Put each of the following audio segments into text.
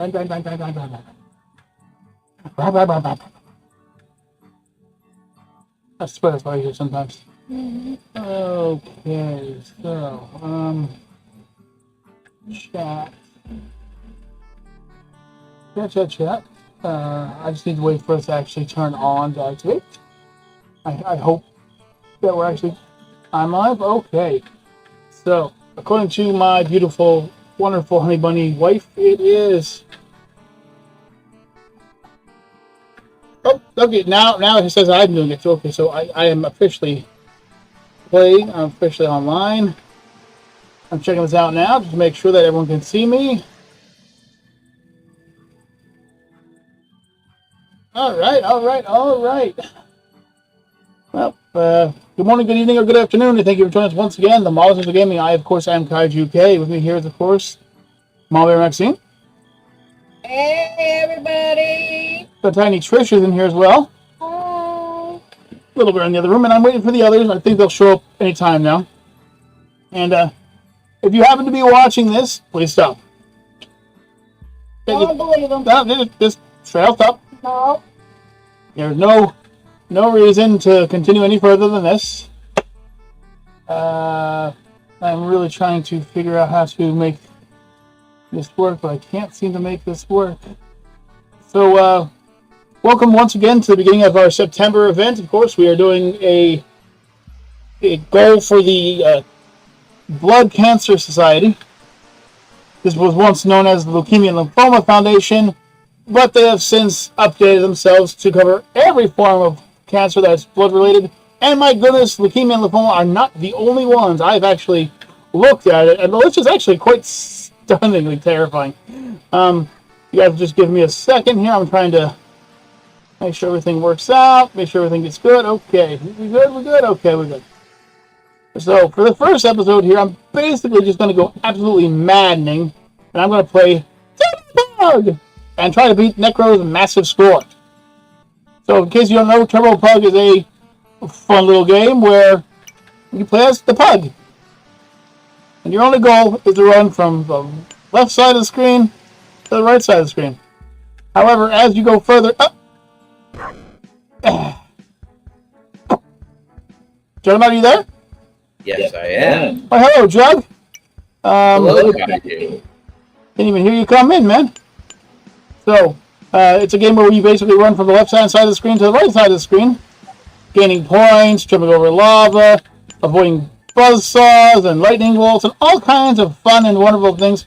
Bang, bang, bang, bang, bang, bang, bang. Bang, bang, bang, bang. That's the best I hear sometimes. Okay, so, chat. Chat. I just need to wait for it to actually turn on to activate. I hope that we're actually on live. Okay. So, according to my beautiful, wonderful honey bunny wife, it is. Oh, okay. Now it says I'm doing it. Okay, so I am officially playing. I'm officially online. I'm checking this out now just to make sure that everyone can see me. All right. Well, good morning, good evening, or good afternoon, and thank you for joining us once again. The Models of Gaming. I, of course, am Kaiju UK. With me here is, of course, Molly Maxine. Hey, everybody. The Tiny Trish is in here as well. Hi. A little bit in the other room, and I'm waiting for the others. I think they'll show up anytime now. And if you happen to be watching this, please stop. I don't believe them. No, just straight up stop. No. There's no reason to continue any further than this. I'm really trying to figure out how to make this work, but I can't seem to make this work. So, welcome once again to the beginning of our September event. Of course, we are doing a goal for the Blood Cancer Society. This was once known as the Leukemia and Lymphoma Foundation, but they have since updated themselves to cover every form of cancer that's blood-related. And my goodness, leukemia and lymphoma are not the only ones. I've actually looked at it, and the list is actually quite stunningly terrifying. You guys just give me a second here. I'm trying to make sure everything works out, make sure everything gets good. Okay, we're good? Okay, we're good. So, for the first episode here, I'm basically just going to go absolutely maddening, and I'm going to play TMOG and try to beat Necro's massive score. So, in case you don't know, Turbo Pug is a fun little game where you play as the pug. And your only goal is to run from the left side of the screen to the right side of the screen. However, as you go further up... Gentlemen, are you there? Yes, I am. Oh, hello, Jug. Hello, Kaiju. Can't even hear you come in, man. So, it's a game where you basically run from the left-hand side of the screen to the right side of the screen, gaining points, tripping over lava, avoiding buzzsaws and lightning bolts, and all kinds of fun and wonderful things.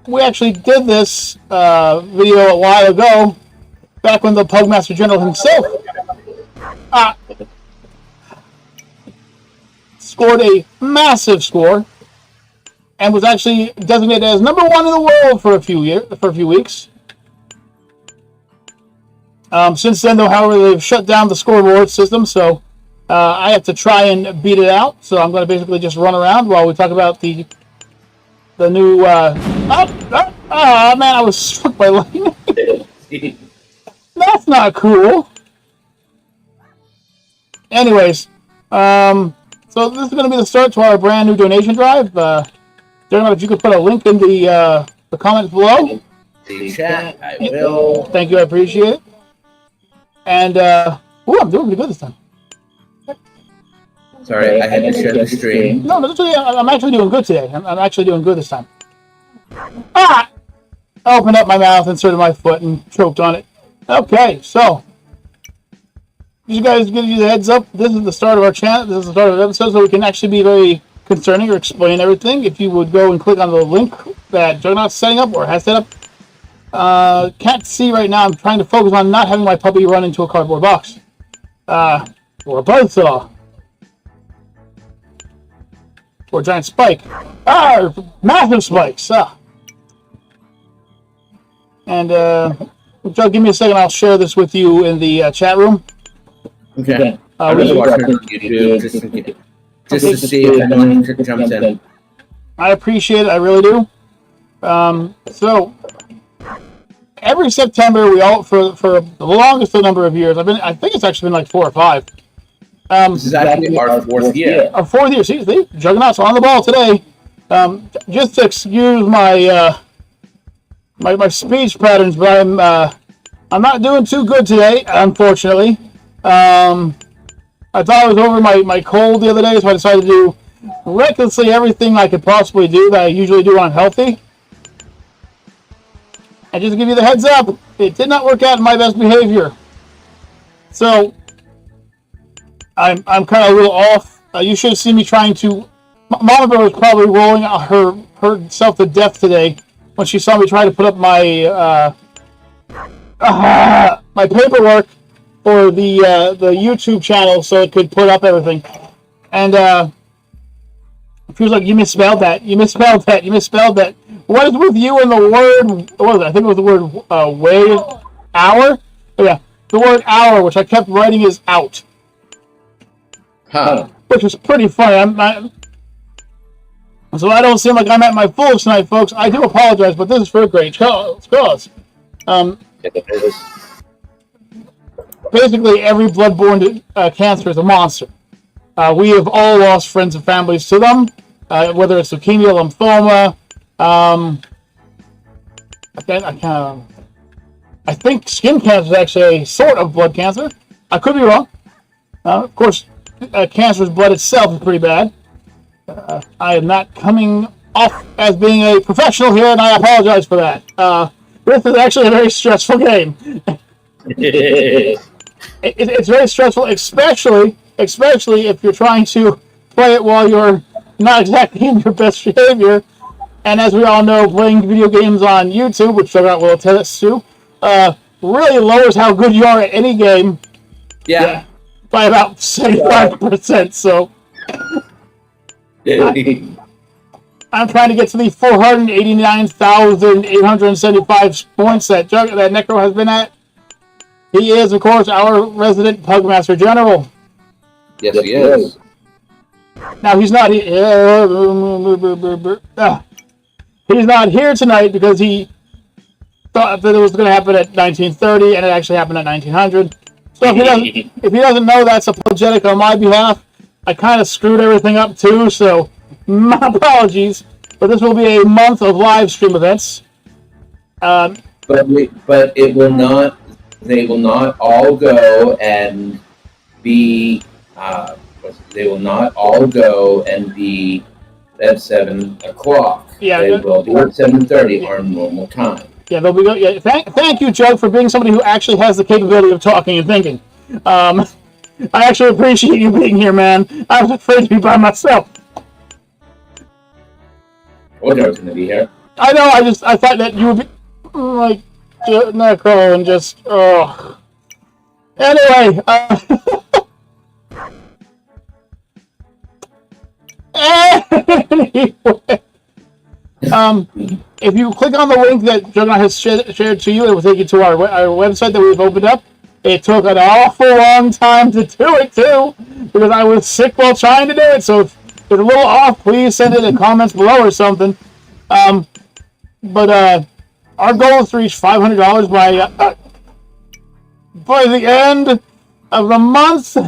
We actually did this video a while ago, back when the Pugmaster General himself scored a massive score, and was actually designated as #1 in the world for a few weeks. Since then, though, however, they've shut down the scoreboard system, so I have to try and beat it out. So I'm going to basically just run around while we talk about the new. Man, I was struck by lightning. That's not cool. Anyways, so this is going to be the start to our brand new donation drive. Gentlemen, if you could put a link in the comments below. The chat, I will. Thank you, I appreciate it. And, I'm doing pretty good this time. Sorry, I had to share the stream. No, I'm actually doing good today. I'm actually doing good this time. I opened up my mouth, inserted my foot, and choked on it. Okay, so, you guys give you the heads up. This is the start of our channel. This is the start of the episode, so we can actually be very concerning or explain everything. If you would go and click on the link that Juggernaut's setting up or has set up. Can't see right now. I'm trying to focus on not having my puppy run into a cardboard box. Or a buzzsaw. Or a giant spike. Massive spikes. And, Joe, give me a second. I'll share this with you in the chat room. Okay. I'm just watching YouTube just to see if anyone jumps in. I appreciate it. I really do. So... every September, we all for the longest number of years. I think it's actually been like 4 or 5. This is actually our 4th year. Our 4th year. See, Juggernaut's on the ball today. Just to excuse my my speech patterns, but I'm not doing too good today, unfortunately. I thought I was over my cold the other day, so I decided to do recklessly everything I could possibly do that I usually do when I'm healthy. And just to give you the heads up, it did not work out in my best behavior. So I'm kind of a little off. You should have seen me trying to. Mama Bear was probably rolling herself to death today when she saw me try to put up my my paperwork for the YouTube channel so it could put up everything. And she was like, "You misspelled that. You misspelled that. You misspelled that. What is with you and the word? What was it? I think it was the word wave hour. Oh, yeah, the word hour, which I kept writing is out, which is pretty funny. So I don't seem like I'm at my fullest tonight, folks. I do apologize, but this is for a great cause. Basically, every bloodborne cancer is a monster. We have all lost friends and families to them, whether it's leukemia, lymphoma. I think skin cancer is actually a sort of blood cancer. I could be wrong. Of course, cancerous blood itself is pretty bad. I am not coming off as being a professional here, and I apologize for that. This is actually a very stressful game. It's very stressful, especially if you're trying to play it while you're not exactly in your best behavior. And as we all know, playing video games on YouTube, which Juggernaut will attest to, really lowers how good you are at any game. Yeah. By about 75%. So I'm trying to get to the 489,875 points that Necro has been at. He is, of course, our resident Pugmaster General. Yes, he is. Now, he's not here. He's not here tonight because he thought that it was going to happen at 1930, and it actually happened at 1900. So if he doesn't know that's apologetic on my behalf, I kind of screwed everything up too, so my apologies. But this will be a month of live stream events. But it will not. They will not all go and be. They will not all go and be at 7 o'clock. Yeah, they will be at 7:30 our normal time. Yeah, they'll be. Yeah, thank you, Jug, for being somebody who actually has the capability of talking and thinking. I actually appreciate you being here, man. I was afraid to be by myself. Well, Jug's going to be here. I know. I thought that you would be like Necro and just. Anyway. If you click on the link that Juggernaut has shared to you, it will take you to our website that we've opened up. It took an awful long time to do it, too, because I was sick while trying to do it. So if it's a little off, please send it in comments below or something. But our goal is to reach $500 by the end of the month.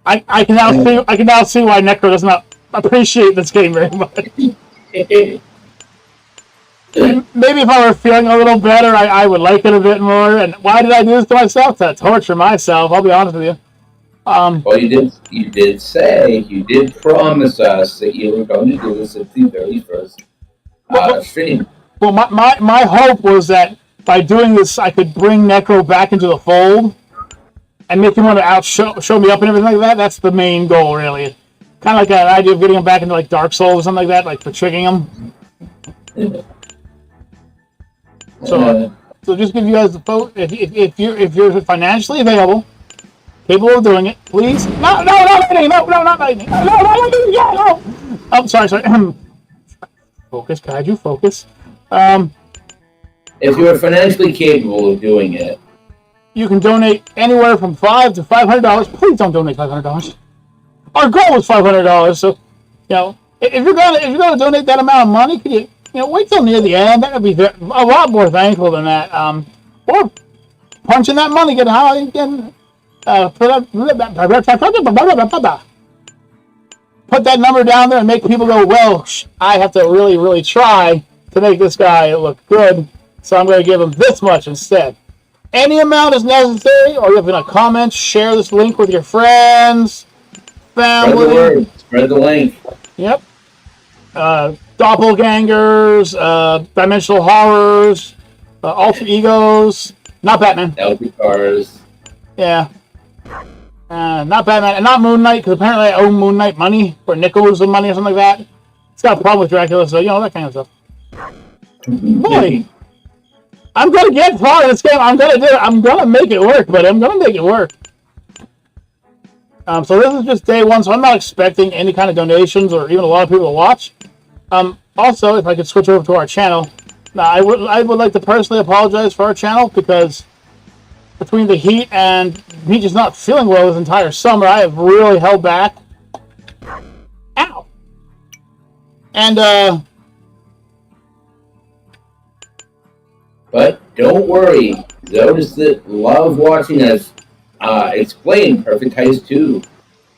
I can now see why Necro does not appreciate this game very much. Maybe if I were feeling a little better, I would like it a bit more. And why did I do this to myself? To torture myself. I'll be honest with you. Well, you did promise us that you were going to do this at the very first stream. Well, my hope was that by doing this, I could bring Necro back into the fold and make him want to show me up and everything like that. That's the main goal, really. Kind of like an idea of getting him back into like Dark Souls or something like that, like for tricking him. So just give you guys the vote. If you're financially available, capable of doing it, please. No, not lightning. No. Oh, sorry. Focus, Kaiju, focus. If you're financially capable of doing it, you can donate anywhere from $5 to $500. Please don't donate $500. Our goal is $500. So, if you're gonna donate that amount of money, could you wait till near the end? That would be a lot more thankful than that. Or punch in that money, get how you can put that number down there and make people go, well, I have to really, really try to make this guy look good, so I'm going to give him this much instead. Any amount is necessary, or you can comment, share this link with your friends, family. Spread the word. Spread the link. Yep. Doppelgangers, dimensional horrors, alter egos. Not Batman. LP cars. Yeah. Not Batman, and not Moon Knight, because apparently I owe Moon Knight money, or nickels of money or something like that. It's got a problem with Dracula, so, that kind of stuff. Boy, I'm going to get far in this game. I'm going to make it work, but I'm going to make it work. So this is just day one, so I'm not expecting any kind of donations or even a lot of people to watch. Also, if I could switch over to our channel, I would like to personally apologize for our channel, because between the heat and me just not feeling well this entire summer, I have really held back. Ow! And, but don't worry, those that love watching us explain Perfect Heist 2,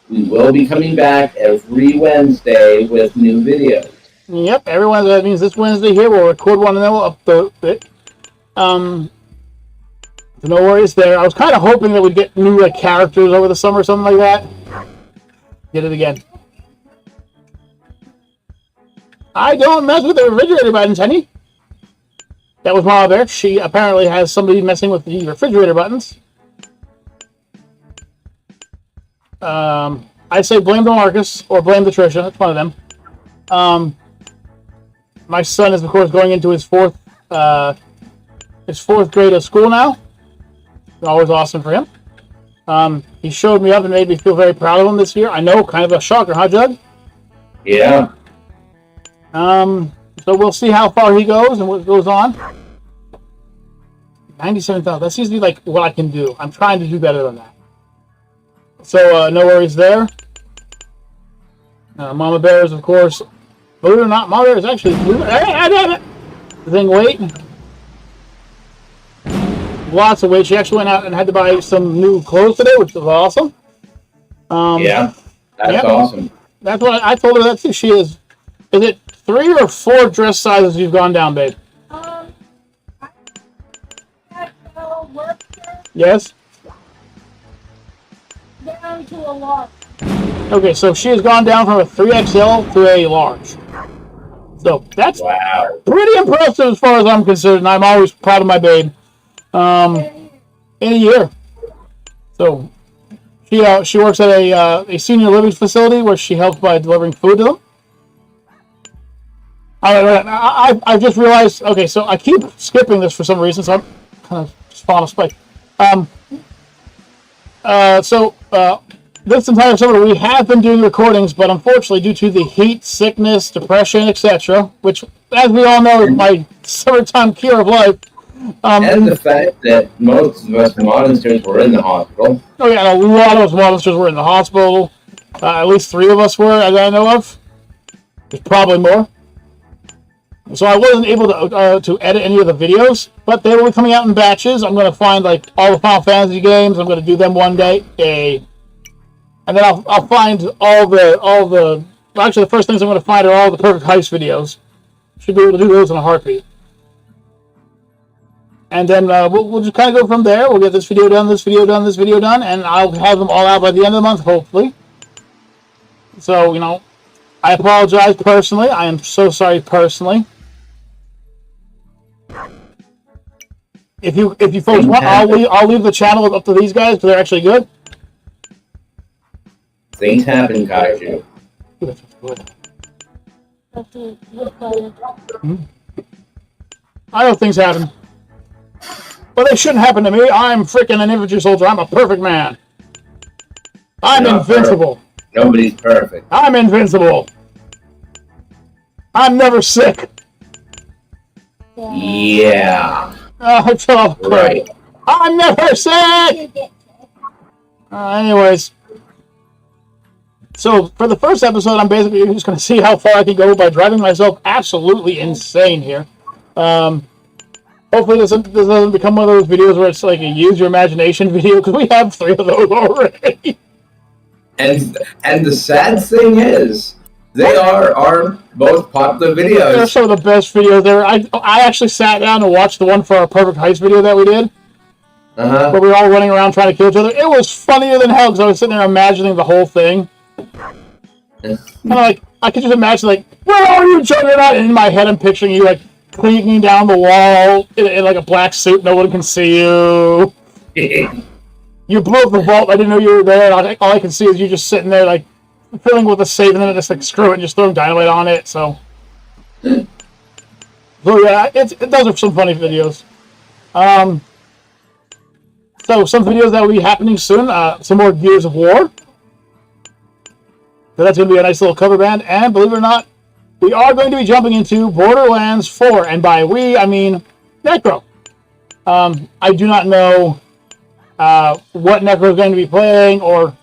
we will be coming back every Wednesday with new videos. Yep, every Wednesday. That means this Wednesday here we'll record one and then we'll upload it. So no worries there. I was kind of hoping that we'd get new characters over the summer or something like that. Get it again. I don't mess with the refrigerator buttons, honey. That was Mama Bear. She apparently has somebody messing with the refrigerator buttons. I say blame the Marcus or blame the Trisha. That's one of them. My son is, of course, going into his fourth grade of school now. Always awesome for him. He showed me up and made me feel very proud of him this year. I know, kind of a shocker, huh, Jug? Yeah. So we'll see how far he goes and what goes on. 97,000. That seems to be like what I can do. I'm trying to do better than that. So no worries there. Mama Bear is, of course, believe it or not, Mama Bear is actually damn it! Thing weight. Lots of weight. She actually went out and had to buy some new clothes today, which was awesome. Yeah, that's awesome. That's what I told her that too. She is it 3 or 4 dress sizes you've gone down, babe? I had work Yes? down to a large. Okay, so she has gone down from a 3XL to a large. So that's pretty impressive as far as I'm concerned, and I'm always proud of my babe. In a year. So she works at a senior living facility where she helps by delivering food to them. I just realized, okay, so I keep skipping this for some reason, so I'm kind of just falling asleep. This entire summer we have been doing recordings, but unfortunately due to the heat, sickness, depression, etc., which, as we all know, is my summertime cure of life. And the fact that most of us monsters were in the hospital. Oh yeah, and a lot of us monsters were in the hospital. At least 3 of us were, as I know of. There's probably more. So I wasn't able to edit any of the videos, but they will be coming out in batches. I'm going to find like all the Final Fantasy games. I'm going to do them one day, and then I'll find all the. Actually, the first things I'm going to find are all the Perfect Heist videos. Should be able to do those in a heartbeat. And then we'll just kind of go from there. We'll get this video done, this video done, this video done, and I'll have them all out by the end of the month, hopefully. So, I apologize personally. I am so sorry personally. If you folks want, I'll leave the channel up to these guys because they're actually good. Things happen, Kaiju. I know things happen. But they shouldn't happen to me. I'm freaking an infantry soldier. I'm a perfect man. I'm invincible. Perfect. Nobody's perfect. I'm invincible. I'm never sick. Yeah. It's all right. I'm never sick. Anyways. So, for the first episode, I'm basically just going to see how far I can go by driving myself absolutely insane here. Hopefully this doesn't become one of those videos where it's like a use your imagination video, because we have 3 of those already. And the sad thing is, They are most popular They're videos. some of the best videos there. I actually sat down and watched the one for our Perfect Heist video that we did. Where we were all running around trying to kill each other. It was funnier than hell because I was sitting there imagining the whole thing. Kind of like, I could just imagine, like, where are you, Juggernaut? And in my head, I'm picturing you, like, cleaning down the wall in like, a black suit. No one can see you. You blew up the vault. I didn't know you were there. And all I can see is you just sitting there, like, filling with a save, and then just, like, screw it and just throwing dynamite on it. So yeah, those are some funny videos. So some videos that will be happening soon. Some more Gears of War. So that's going to be a nice little cover band. And believe it or not, we are going to be jumping into Borderlands 4. And by we, I mean Necro. I do not know what Necro is going to be playing, or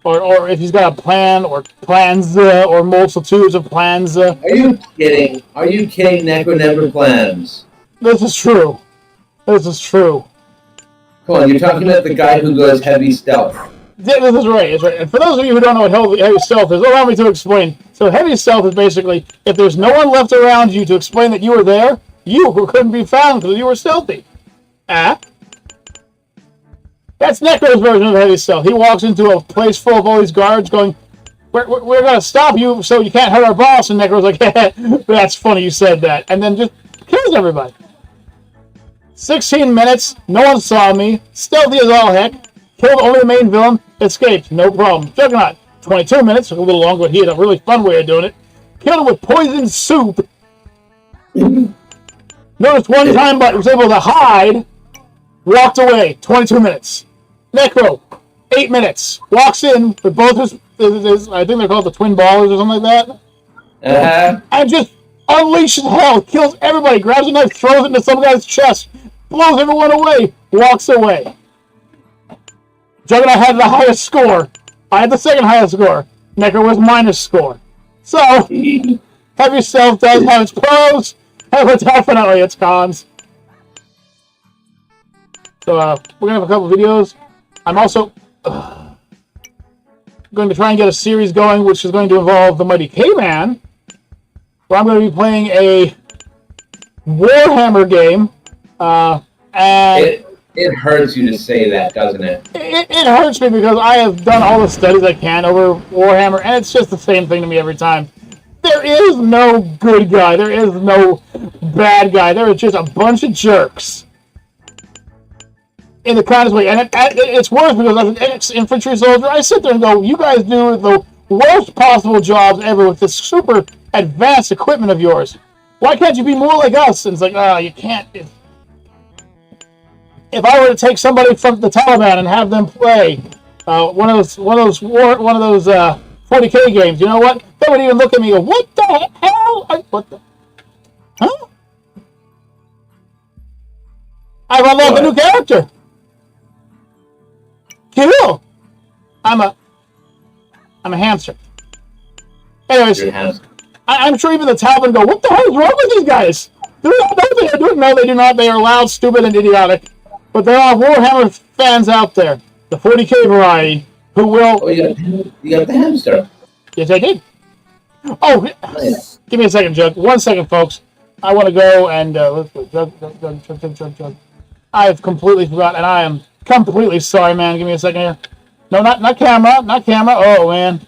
if he's got a plan, or plans, or multitudes of plans. Are you kidding? Are you kidding? Necro never plans. This is true. This is true. Come on, you're talking about the guy who goes heavy stealth. Yeah, this is right. That's right. And for those of you who don't know what heavy stealth is, allow me to explain. So heavy stealth is basically, if there's no one left around you to explain that you were there, you couldn't be found because you were stealthy. That's Necro's version of heavy stealth. He walks into a place full of all these guards going, we're going to stop you so you can't hurt our boss. And Necro's like, that's funny you said that. And then just kills everybody. 16 minutes, no one saw me, stealthy as all heck, killed only the main villain, escaped, no problem. Juggernaut, 22 minutes, took a little longer, but he had a really fun way of doing it. Killed him with poison soup. Noticed one time, but was able to hide, walked away, 22 minutes. Necro, 8 minutes, walks in with both his I think they're called the twin ballers or something like that. And just unleashes hell, kills everybody, grabs a knife, throws it into some guy's chest, blows everyone away, walks away. Juggernaut had the highest score. I had the second highest score. Necro was minus score. So, heavy stealth does have its pros, but definitely its cons. So, we're going to have a couple videos. I'm also going to try and get a series going, which is going to involve the Mighty K-Man, where I'm going to be playing a Warhammer game. And it hurts you to say that, doesn't it? It hurts me because I have done all the studies I can over Warhammer, and it's just the same thing to me every time. There is no good guy. There is no bad guy. There is just a bunch of jerks. In the kindest way. And it's worse because as an ex-infantry soldier, I sit there and go, you guys do the worst possible jobs ever with this super advanced equipment of yours. Why can't you be more like us? And it's like, you can't. If I were to take somebody from the Taliban and have them play one of those 40K games, you know what? They would even look at me and go, what the hell? What the? Huh? I've unlocked a new character. Cool. I'm a hamster. Anyways, I'm sure even the Taliban go, what the hell is wrong with these guys? No, they do not. They are loud, stupid, and idiotic. But there are Warhammer fans out there, the 40K variety, who will... Oh, you got the hamster. Yes, I did. Oh, nice. Give me a second, Jug. 1 second, folks. I want to go and... Jug. I've completely forgotten, and I am completely sorry, man. Give me a second here. No, not camera. Not camera. Oh, man.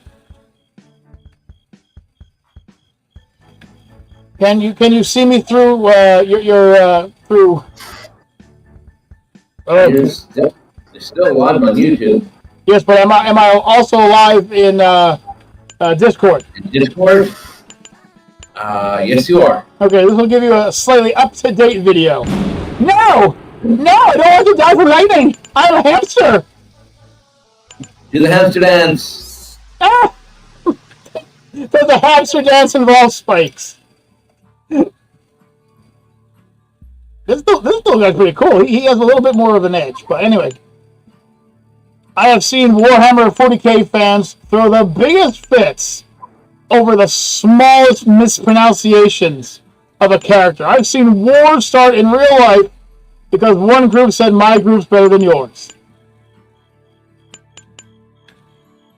Can you see me through your through? Oh, there's still a lot of on YouTube. Yes, but am I also live in Discord? In Discord? Yes, you are. Okay, this will give you a slightly up-to-date video. No, I don't want to die from lightning. I'm a hamster. Do the hamster dance. Ah! Does the hamster dance involve spikes? This little guy's pretty cool. He has a little bit more of an edge. But anyway, I have seen Warhammer 40K fans throw the biggest fits over the smallest mispronunciations of a character. I've seen wars start in real life because one group said my group's better than yours.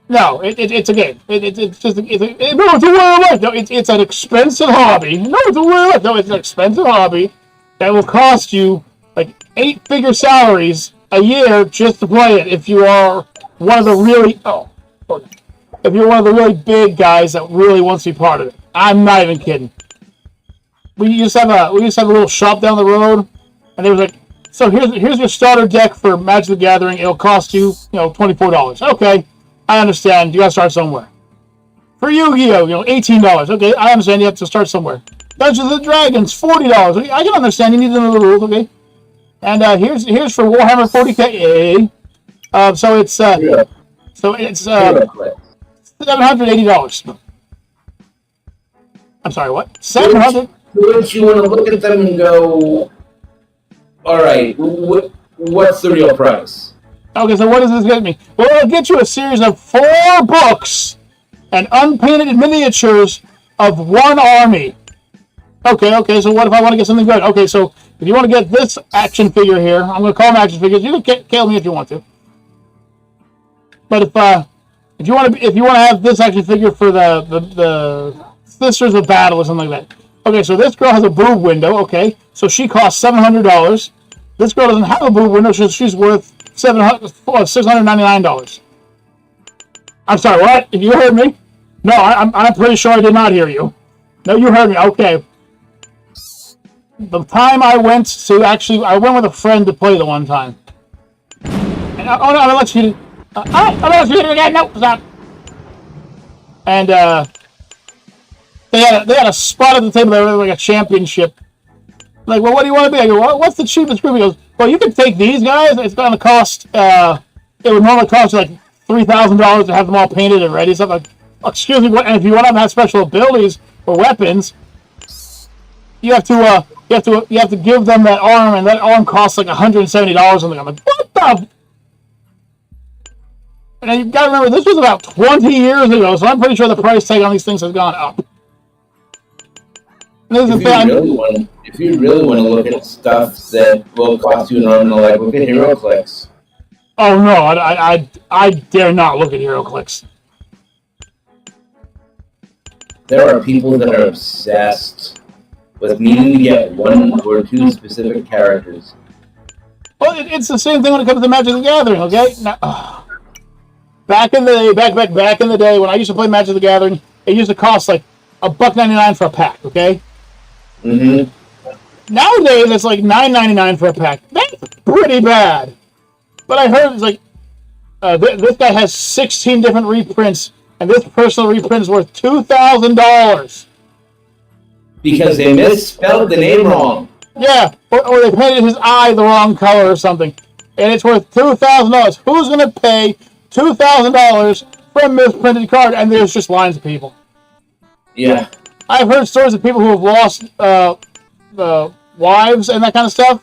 No, it's a game. It's just no, it's a way of life. No, it's an expensive hobby. No, it's a way of life. No, it's an expensive hobby that will cost you like 8-figure salaries a year just to play it. If you are one of the really if you're one of the really big guys that really wants to be part of it, I'm not even kidding. We used to have a little shop down the road, and they was like, so here's your starter deck for Magic the Gathering. It'll cost you $24. Okay. I understand. You got to start somewhere. For Yu-Gi-Oh, $18. Okay, I understand. You have to start somewhere. Dungeons and Dragons, $40. Okay, I can understand. You need to know the rules. Okay, and here's for Warhammer 40K. So it's $780. I'm sorry, what? 700. Which you want to look at them and go, all right, what's the real price? Okay, so what does this get me? Well, it'll get you a series of 4 books and unpainted miniatures of one army. Okay, so what if I want to get something good? Okay, so if you want to get this action figure here, I'm going to call them action figures. You can kill me if you want to. But if you want to have this action figure for the Sisters of Battle or something like that. Okay, so this girl has a boob window. Okay, so she costs $700. This girl doesn't have a boob window, so she's worth $699. I'm sorry, what? You heard me? No, I'm pretty sure I did not hear you. No, you heard me. Okay. The time I went to I went with a friend to play the one time. And, I'm gonna let you. I'm gonna let you do it again. No, stop. And they had a spot at the table. They were like a championship. Like, well, what do you want to be? I go, well, what's the cheapest group? He goes, well, you can take these guys. It's going to cost, it would normally cost you like $3,000 to have them all painted and ready. So I'm like, oh, excuse me, and if you want to have special abilities or weapons, you have to give them that arm, and that arm costs like $170 something. I'm like, what the? And you got to remember, this was about 20 years ago, so I'm pretty sure the price tag on these things has gone up. If you really want to look at stuff that will cost you an arm and a leg, look at HeroClix. Oh no, I dare not look at HeroClix. There are people that are obsessed with needing to get 1 or 2 specific characters. Well, it's the same thing when it comes to Magic the Gathering, okay? Now, back in the day when I used to play Magic the Gathering, it used to cost like $1.99 for a pack, okay? Mm-hmm. Nowadays, it's like $9.99 for a pack. That's pretty bad. But I heard it's like this guy has 16 different reprints, and this personal reprint is worth $2,000. Because they misspelled the name wrong. Yeah, or they painted his eye the wrong color or something, and it's worth $2,000. Who's going to pay $2,000 for a misprinted card? And there's just lines of people. Yeah. I've heard stories of people who have lost wives and that kind of stuff.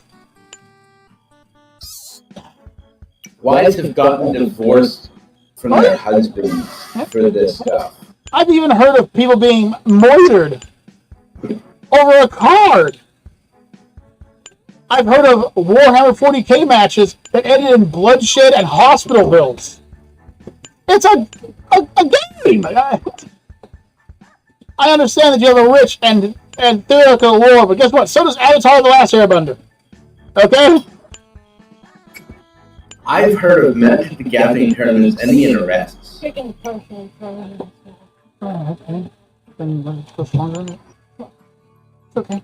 Wives have gotten divorced from their husbands for this stuff. I've even heard of people being murdered over a card. I've heard of Warhammer 40K matches that ended in bloodshed and hospital bills. It's a game. I understand that you have a rich and theoretical lore, but guess what? So does Avatar: The Last Airbender. Okay? I've heard of Magic the Gathering tournaments ending in arrests. Oh, okay. Then it's longer. Okay.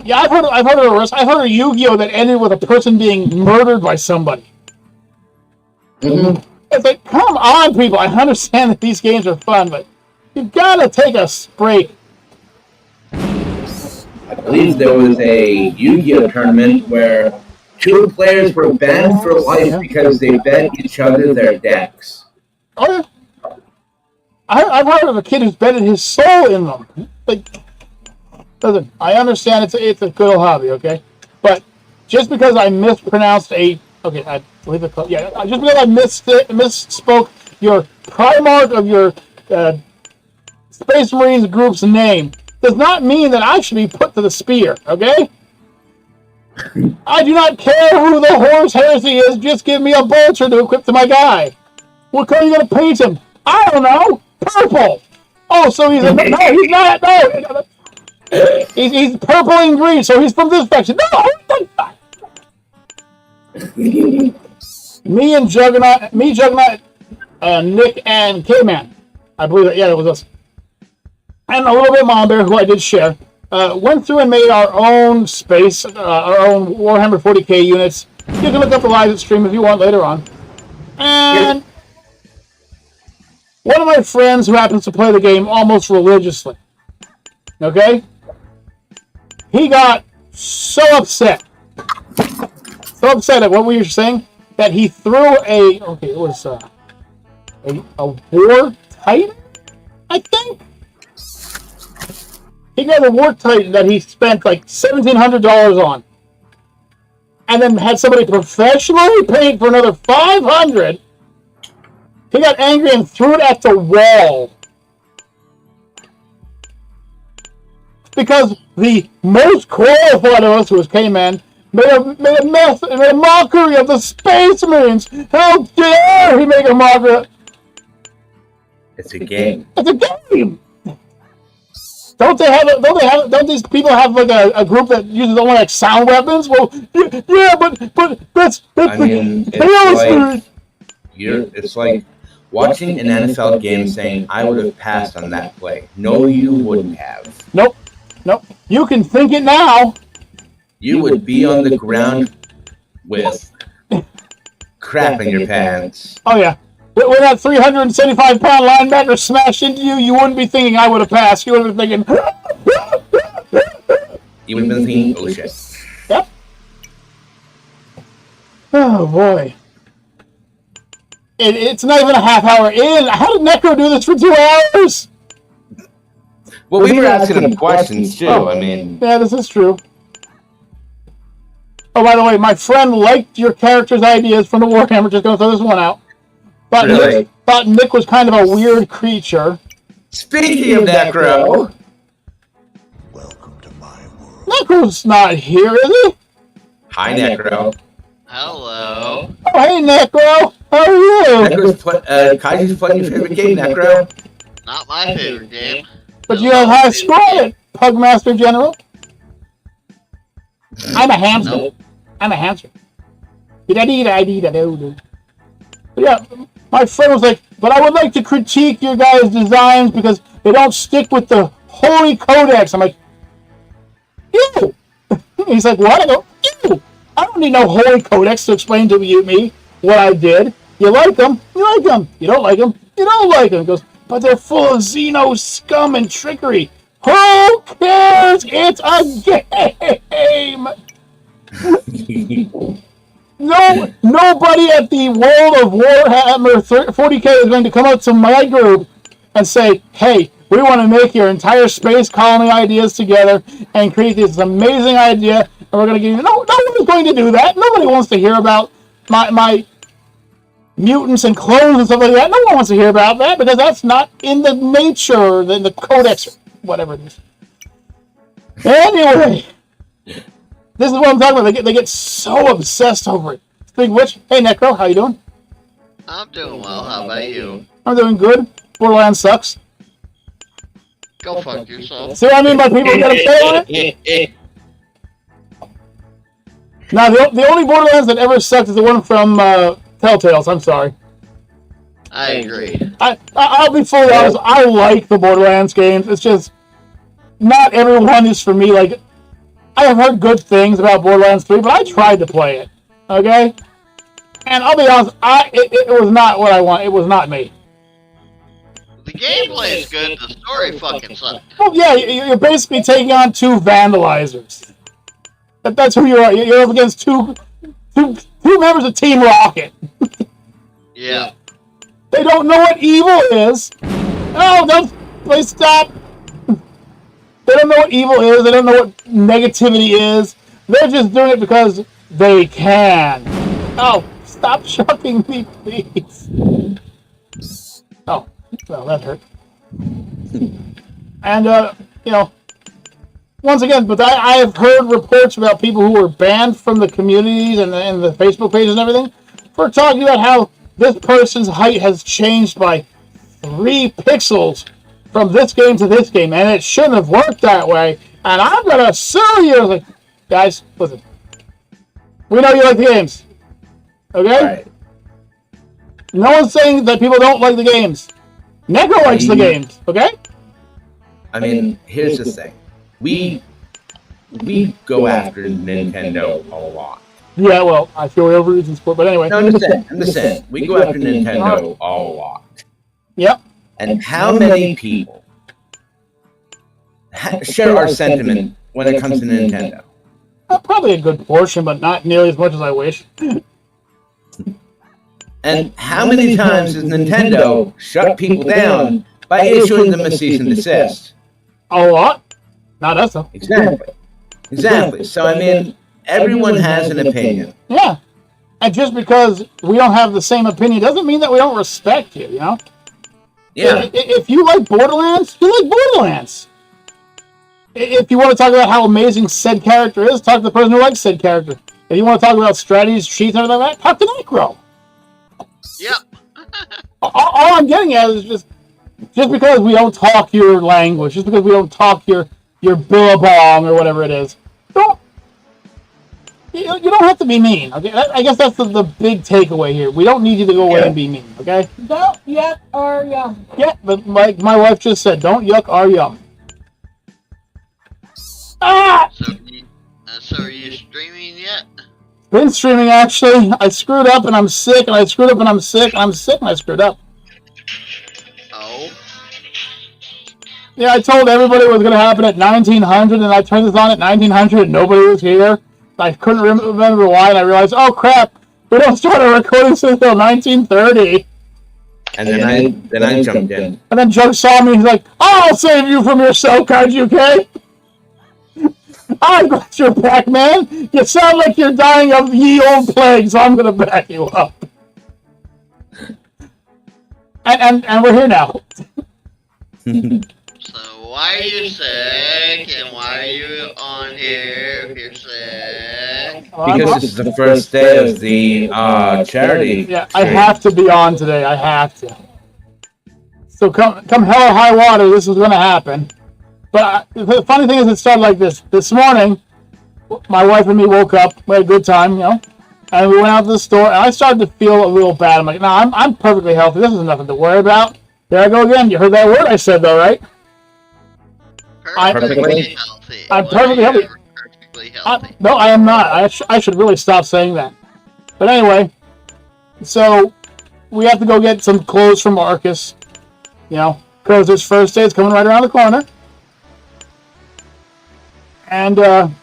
Yeah, I've heard of arrests. I've heard of Yu-Gi-Oh that ended with a person being murdered by somebody. Mm-hmm. It's like, come on, people. I understand that these games are fun, but you've got to take a break. I believe there was a Yu-Gi-Oh tournament where 2 players were banned for life because they bet each other their decks. Oh, yeah. I've heard of a kid who's betted his soul in them. Like, listen, I understand it's a good old hobby, okay? But just because I mispronounced I believe it. Yeah, just because I misspoke your Primarch of your Space Marines group's name does not mean that I should be put to the spear, okay? I do not care who the Horus Heresy is, just give me a bolter to equip to my guy. What color are you going to paint him? I don't know. Purple. Oh, so he's no, he's not. No, he's purple and green, so he's from this faction. No, me, Juggernaut, Nick, and K-Man. I believe that. Yeah, it was us. And a little bit Mom Bear, who I did share. Went through and made our own space, our own Warhammer 40k units. You can look up the live stream if you want later on. And one of my friends who happens to play the game almost religiously, okay? He got so upset at what we were saying that he threw it was a War Titan, I think? He got a War Titan that he spent like $1,700 on. And then had somebody professionally paint for another $500. He got angry and threw it at the wall. Because the most qualified of us, who was K-Man, made a mockery of the Space Marines. How dare he make a mockery? It's a game. It's a game. Don't these people have like a group that uses only like sound weapons? Well, yeah, but that's I mean, it's like watching an NFL game saying, I would have passed on that play. No, you wouldn't have. Nope. You can think it now. You would be on the ground with crap in your pants. Oh, yeah. When that 375-pound linebacker smashed into you, you wouldn't be thinking I would have passed. You would have been thinking... You would have been thinking, oh, shit. Yep. Oh, boy. It's not even a half hour in. How did Necro do this for 2 hours? Well, we were asking him questions, too. I mean... Yeah, this is true. Oh, by the way, my friend liked your character's ideas from the Warhammer. Just going to throw this one out. Thought Nick was kind of a weird creature. Speaking of Necro... Welcome to my world. Necro's not here, is he? Hi, Necro. Hello. Oh, hey, Necro. How are you? Kaiju's playing your favorite game, Necro. Not my favorite game. But you have high score at Pugmaster General. I'm a hamster. Nope. I'm a hamster. But yeah, my friend was like, but I would like to critique your guys' designs because they don't stick with the Holy Codex. I'm like, ew. He's like, what? I go, ew. I don't need no Holy Codex to explain to me what I did. You like them? You like them. You don't like them? You don't like them. He goes, but they're full of Xeno scum and trickery. Who cares? It's a game. Nobody at the World of Warhammer 40k is going to come up to my group and say, hey, we want to make your entire space colony ideas together and create this amazing idea, and we're going to give you... No one is going to do that. Nobody wants to hear about my mutants and clones and stuff like that. No one wants to hear about that because that's not in the nature, in the codex, whatever it is. Anyway... This is what I'm talking about. They get so obsessed over it. Speaking of which, hey Necro, how you doing? I'm doing well. How about you? I'm doing good. Borderlands sucks. Go fuck yourself. See what I mean by people get upset on it? Now, the only Borderlands that ever sucked is the one from Telltales. I'm sorry. I agree. I'll be fully honest. I like the Borderlands games. It's just not everyone is for me. Like, I have heard good things about Borderlands 3, but I tried to play it. Okay? And I'll be honest, it was not what I want. It was not me. The gameplay is good, the story fucking sucks. Well, yeah, you're basically taking on two vandalizers. That's who you are. You're up against two members of Team Rocket. Yeah. They don't know what evil is. Oh, don't please stop. They don't know what evil is. They don't know what negativity is. They're just doing it because they can. Oh, stop shocking me, please. Oh, well, that hurt. And, once again, but I have heard reports about people who were banned from the communities and the Facebook pages and everything for talking about how this person's height has changed by 3 pixels from this game to this game, and it shouldn't have worked that way, and I'm gonna sue you. I was like, guys, listen. We know you like the games. Okay? Right. No one's saying that people don't like the games. Neko likes the games, okay? I mean, here's the thing. We go after Nintendo a lot. Yeah, well, I feel we have reasons for it, but anyway. No, I'm just saying. We go after Nintendo a lot. Yep. And how many people share our sentiment when it comes to Nintendo? Probably a good portion, but not nearly as much as I wish. And how many times has Nintendo shut people down by issuing them a cease and desist? A lot. Not us, though. Exactly. So, I mean, everyone has an opinion. Yeah. And just because we don't have the same opinion doesn't mean that we don't respect you, you know? Yeah. If you like Borderlands, you like Borderlands. If you want to talk about how amazing said character is, talk to the person who likes said character. If you want to talk about strategies, cheats, and everything like that, talk to Necro. Yep. All I'm getting at is just because we don't talk your language, just because we don't talk your billabong or whatever it is, you don't have to be mean. Okay, I guess that's the big takeaway here. We don't need you to go away and be mean. Okay. Don't yuck or yum. Yeah, but like my wife just said, don't yuck or yum. Ah! So are you streaming yet? Been streaming actually. I screwed up and I'm sick, and I screwed up and I'm sick, and I'm sick and I screwed up. Oh. Yeah, I told everybody it was going to happen at 1900, and I turned this on at 1900, and nobody was here. I couldn't remember why, and I realized, oh crap, we don't start our recording until 1930. And then I jumped in. And then Joe saw me, he's like, I'll save you from your cell card, UK. I'm glad you're back, man. You sound like you're dying of ye old plague, so I'm going to back you up. And we're here now. So why are you sick, and why are you on here if you're sick? Because this is the first day of the charity. Yeah, I have to be on today. I have to. So come hell or high water, this is going to happen. But the funny thing is, it started like this. This morning, my wife and me woke up. We had a good time, you know. And we went out to the store, and I started to feel a little bad. I'm like, no, I'm perfectly healthy. This is nothing to worry about. There I go again. You heard that word I said, though, right? Perfectly healthy. I'm perfectly healthy. Perfectly healthy. No, I am not. I should really stop saying that. But anyway, so we have to go get some clothes from Marcus, you know, because his first day is coming right around the corner. And, you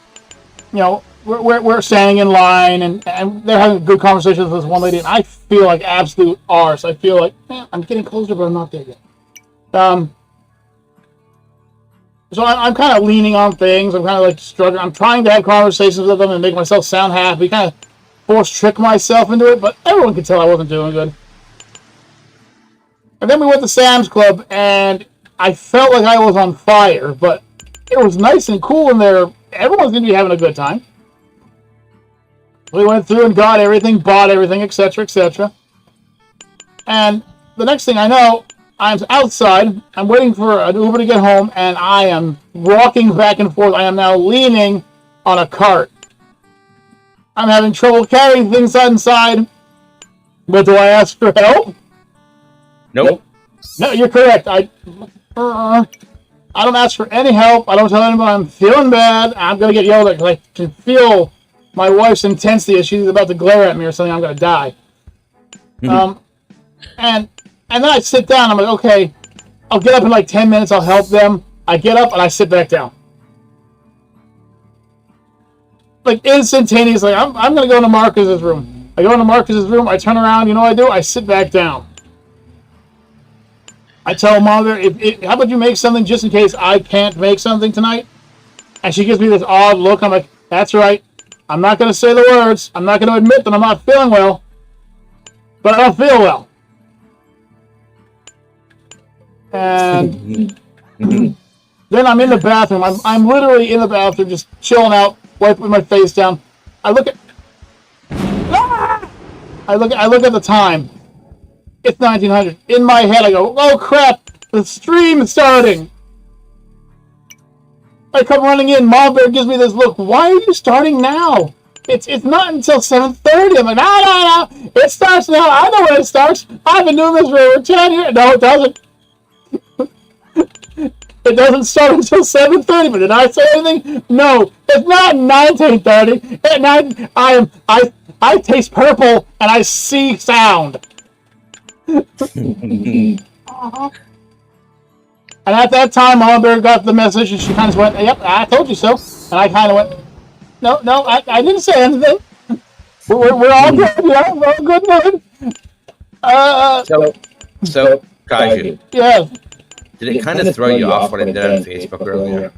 know, we're standing in line, and they're having a good conversation with this one lady, and I feel like absolute arse. I feel like, man, I'm getting closer, but I'm not there yet. So I'm kind of leaning on things. I'm kind of like struggling. I'm trying to have conversations with them and make myself sound happy, kind of force trick myself into it, but everyone could tell I wasn't doing good. And then we went to Sam's Club, and I felt like I was on fire, but it was nice and cool in there. Everyone's going to be having a good time. We went through and got everything, bought everything, etc., etc. And the next thing I know, I'm outside. I'm waiting for an Uber to get home, and I am walking back and forth. I am now leaning on a cart. I'm having trouble carrying things inside. But do I ask for help? Nope. No, you're correct. I don't ask for any help. I don't tell anybody I'm feeling bad. I'm going to get yelled at because I can feel my wife's intensity as she's about to glare at me or something. I'm going to die. And then I sit down. I'm like, okay, I'll get up in like 10 minutes. I'll help them. I get up and I sit back down. Like instantaneous. Like I'm going to go into Marcus's room. I go into Marcus's room. I turn around. You know what I do? I sit back down. I tell Mother, how about you make something just in case I can't make something tonight? And she gives me this odd look. I'm like, that's right. I'm not going to say the words. I'm not going to admit that I'm not feeling well. But I don't feel well. And then I'm in the bathroom. I'm literally in the bathroom, just chilling out, wiping my face down. I look at the time. It's 1900. In my head, I go, oh crap, the stream is starting. I come running in. Mom Bear gives me this look. Why are you starting now? It's not until 7:30. I'm like, no. It starts now. I know when it starts. I've been doing this for over 10 years. No, it doesn't. It doesn't start until 7:30. But did I say anything? No, it's not 19:30. At night, I taste purple and I see sound. And at that time, Mama Bear got the message, and she kind of went, "Yep, I told you so." And I kind of went, "No, I didn't say anything. We're all good. Yeah, we're all good, man." So, Kaiju. Yeah. Did it kind of throw you off what I did on Facebook earlier?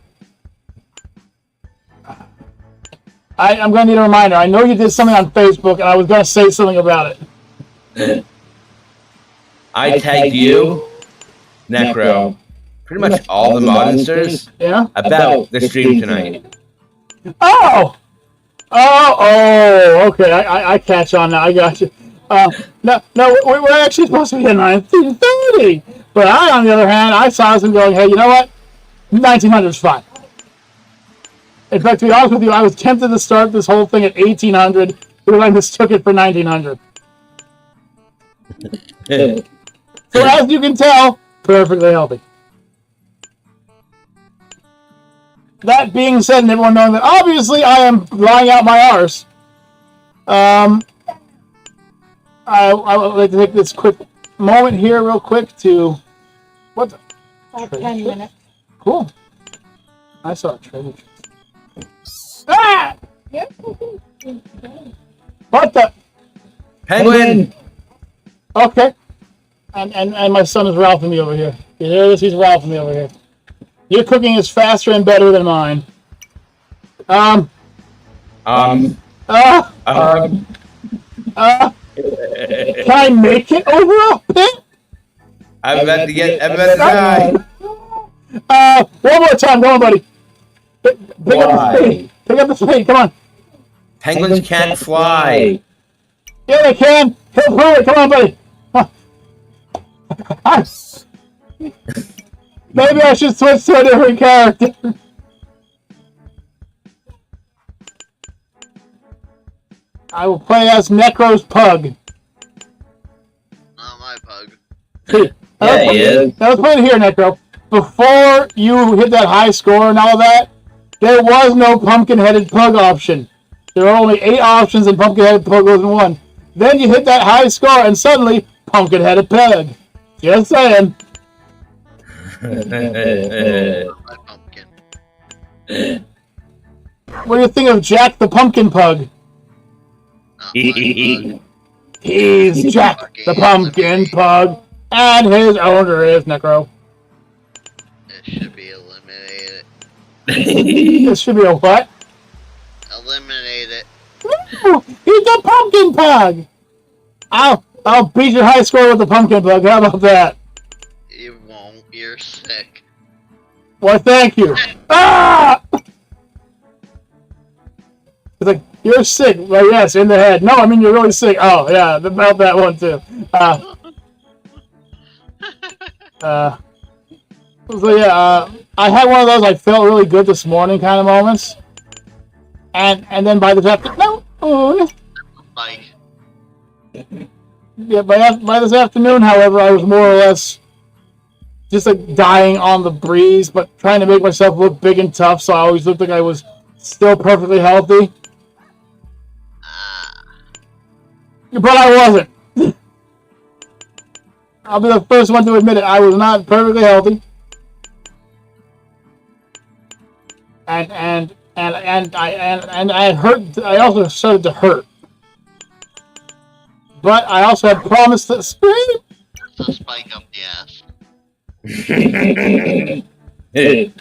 I'm going to need a reminder. I know you did something on Facebook, and I was going to say something about it. I tagged you, Necro, pretty much all the monsters about the stream tonight. Oh, okay. I catch on now. I got you. No, we're actually supposed to be at 1930. But I, on the other hand, I saw us and going, hey, you know what? 1900 is fine. In fact, to be honest with you, I was tempted to start this whole thing at 1800 because I mistook it for 1900. So as you can tell, perfectly healthy. That being said, and everyone knowing that obviously I am lying out my arse, I would like to take this quick moment here real quick to... What the... About 10 minutes. Cool. I saw a treasure chest. Ah! Yep. What the... Penguin! Okay. And my son is ralphing me over here. You hear this? He's ralphing me over here. Your cooking is faster and better than mine. Can I make it over a pit? I'm about to die. One more time. Come on, buddy. Pick up the speed. Pick up the speed. Come on. Penguins can't fly. Yeah, they can. He'll prove it. Come on, buddy. Maybe I should switch to a different character. I will play as Necro's pug. Not my pug. Yeah, he is. Now let's put it here, Necro. Before you hit that high score and all that, there was no pumpkin-headed pug option. There were only 8 options, and pumpkin-headed pug wasn't one. Then you hit that high score, and suddenly, pumpkin-headed pug. Just saying. My pumpkin. What do you think of Jack the Pumpkin Pug? Not my pug. He's Jack the Pumpkin Pug, and his owner is Necro. It should be eliminated. This should be a what? Eliminate it. No, he's a pumpkin pug. I'll beat your high score with the pumpkin pug. How about that? You won't. You're sick. Why, thank you. Ah! It's like, you're sick. Well, yes, in the head. No, I mean, you're really sick. Oh, yeah, about that one, too. So, yeah, I had one of those I felt really good this morning kind of moments. And then by this afternoon... Mike. Yeah, by this afternoon, however, I was more or less just like dying on the breeze, but trying to make myself look big and tough, so I always looked like I was still perfectly healthy. But I wasn't. I'll be the first one to admit it. I was not perfectly healthy. And I had hurt. I also started to hurt. But I also had promised to scream. That's a spike up the ass.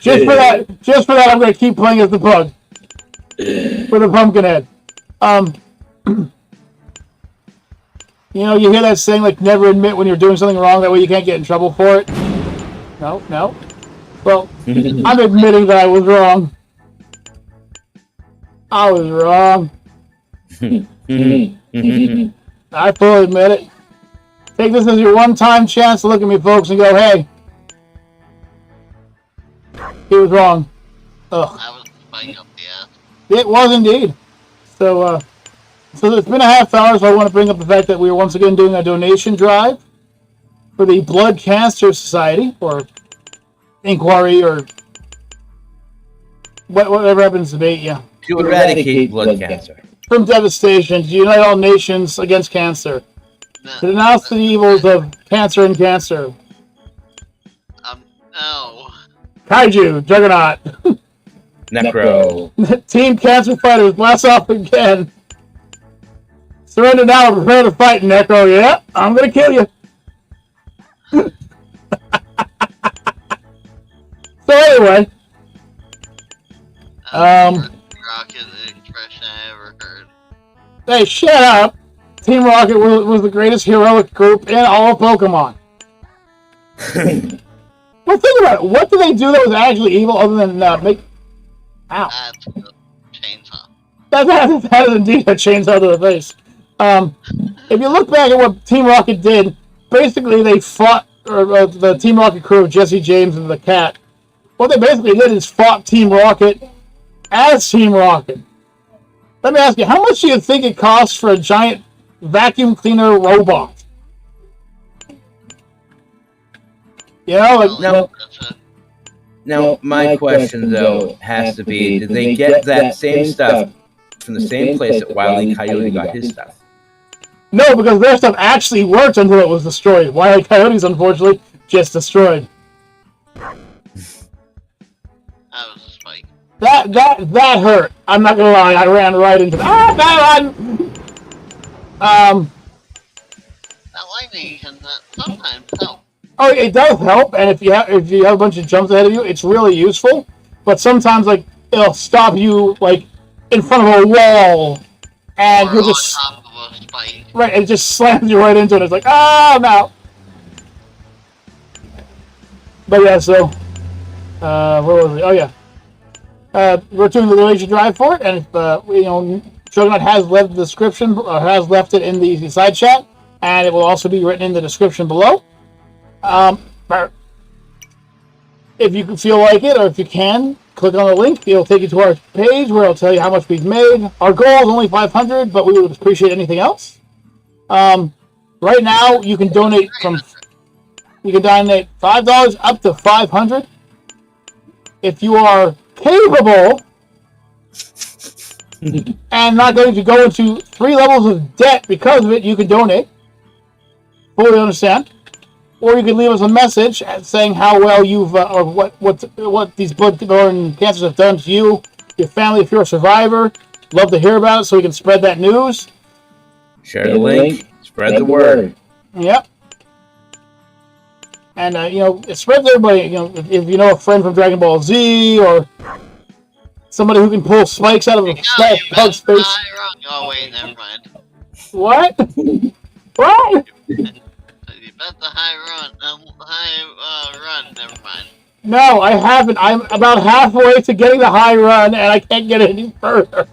Just for that, I'm going to keep playing as the pug with a pumpkin head. You know, you hear that saying, like, never admit when you're doing something wrong, that way you can't get in trouble for it? No. Well, I'm admitting that I was wrong. I was wrong. I fully admit it. Take this as your one-time chance to look at me, folks, and go, hey, he was wrong. Ugh. I was spike up the ass. It was indeed. So it's been a half hour, so I want to bring up the fact that we are once again doing a donation drive for the Blood Cancer Society, or Inquiry, or whatever happens to be, yeah. To eradicate blood cancer. From devastation, to unite all nations against cancer. To denounce the evils of cancer and cancer. No. Kaiju, Juggernaut. Necro. Team Cancer Fighters, blast off again. Surrender now or prepare to fight, Necro. Yeah, I'm gonna kill you. So anyway. Rocket expression I ever heard. Hey, shut up. Team Rocket was the greatest heroic group in all of Pokemon. Well, think about it. What did they do that was actually evil other than make... Ow. That's the chainsaw. That is indeed a chainsaw to the face. If you look back at what Team Rocket did, basically they fought the Team Rocket crew of Jesse James and the Cat. What they basically did is fought Team Rocket as Team Rocket. Let me ask you, how much do you think it costs for a giant vacuum cleaner robot? You know, like... Now, my question, though, has to be, did they get that same stuff from the same place that Wile E. Coyote got his stuff? No, because their stuff actually worked until it was destroyed. Wile E. Coyote's, unfortunately, just destroyed. That was a spike. That hurt. I'm not gonna lie, I ran right into that lightning can sometimes help. Oh, it does help, and if you have a bunch of jumps ahead of you, it's really useful. But sometimes, like, it'll stop you, like, in front of a wall, and you're just on top of a spike. right. It just slams you right into it. It's like, oh no. But yeah, so where was it? Oh yeah, we're doing the donation drive for it, and if Juggernaut has left the description, or has left it in the side chat, and it will also be written in the description below. If you feel like it, or if you can, click on the link. It'll take you to our page where it'll tell you how much we've made. Our goal is only 500, but we would appreciate anything else. Right now, you can donate $5 up to 500. If you are capable and not going to go into 3 levels of debt because of it, you can donate. Fully understand. Or you can leave us a message saying how well you've, or what these blood-borne cancers have done to you, your family, if you're a survivor. Love to hear about it so we can spread that news. Share the link. Spread the word. Yep. And, it spreads everybody. If you know a friend from Dragon Ball Z, or somebody who can pull spikes out of a pug's face. Oh, wait, never mind. What? What? You bet the high run, never mind. No, I haven't. I'm about halfway to getting the high run, and I can't get it any further.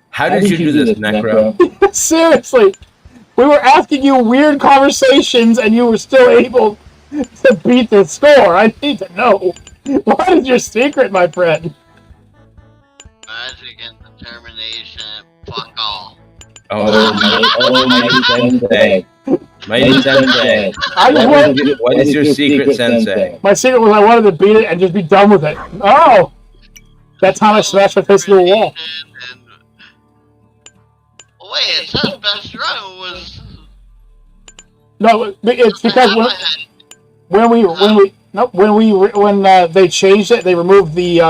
How did you do this, Necro? Seriously. We were asking you weird conversations, and you were still able to beat the score. I need to know. What is your secret, my friend? Magic and determination, fuck all. Mighty Sensei. Mighty Sensei. What is your secret, Sensei? My secret was I wanted to beat it and just be done with it. Oh! That time I smashed my face through the wall. Wait, it says best run was... No, it's because when they changed it, they removed the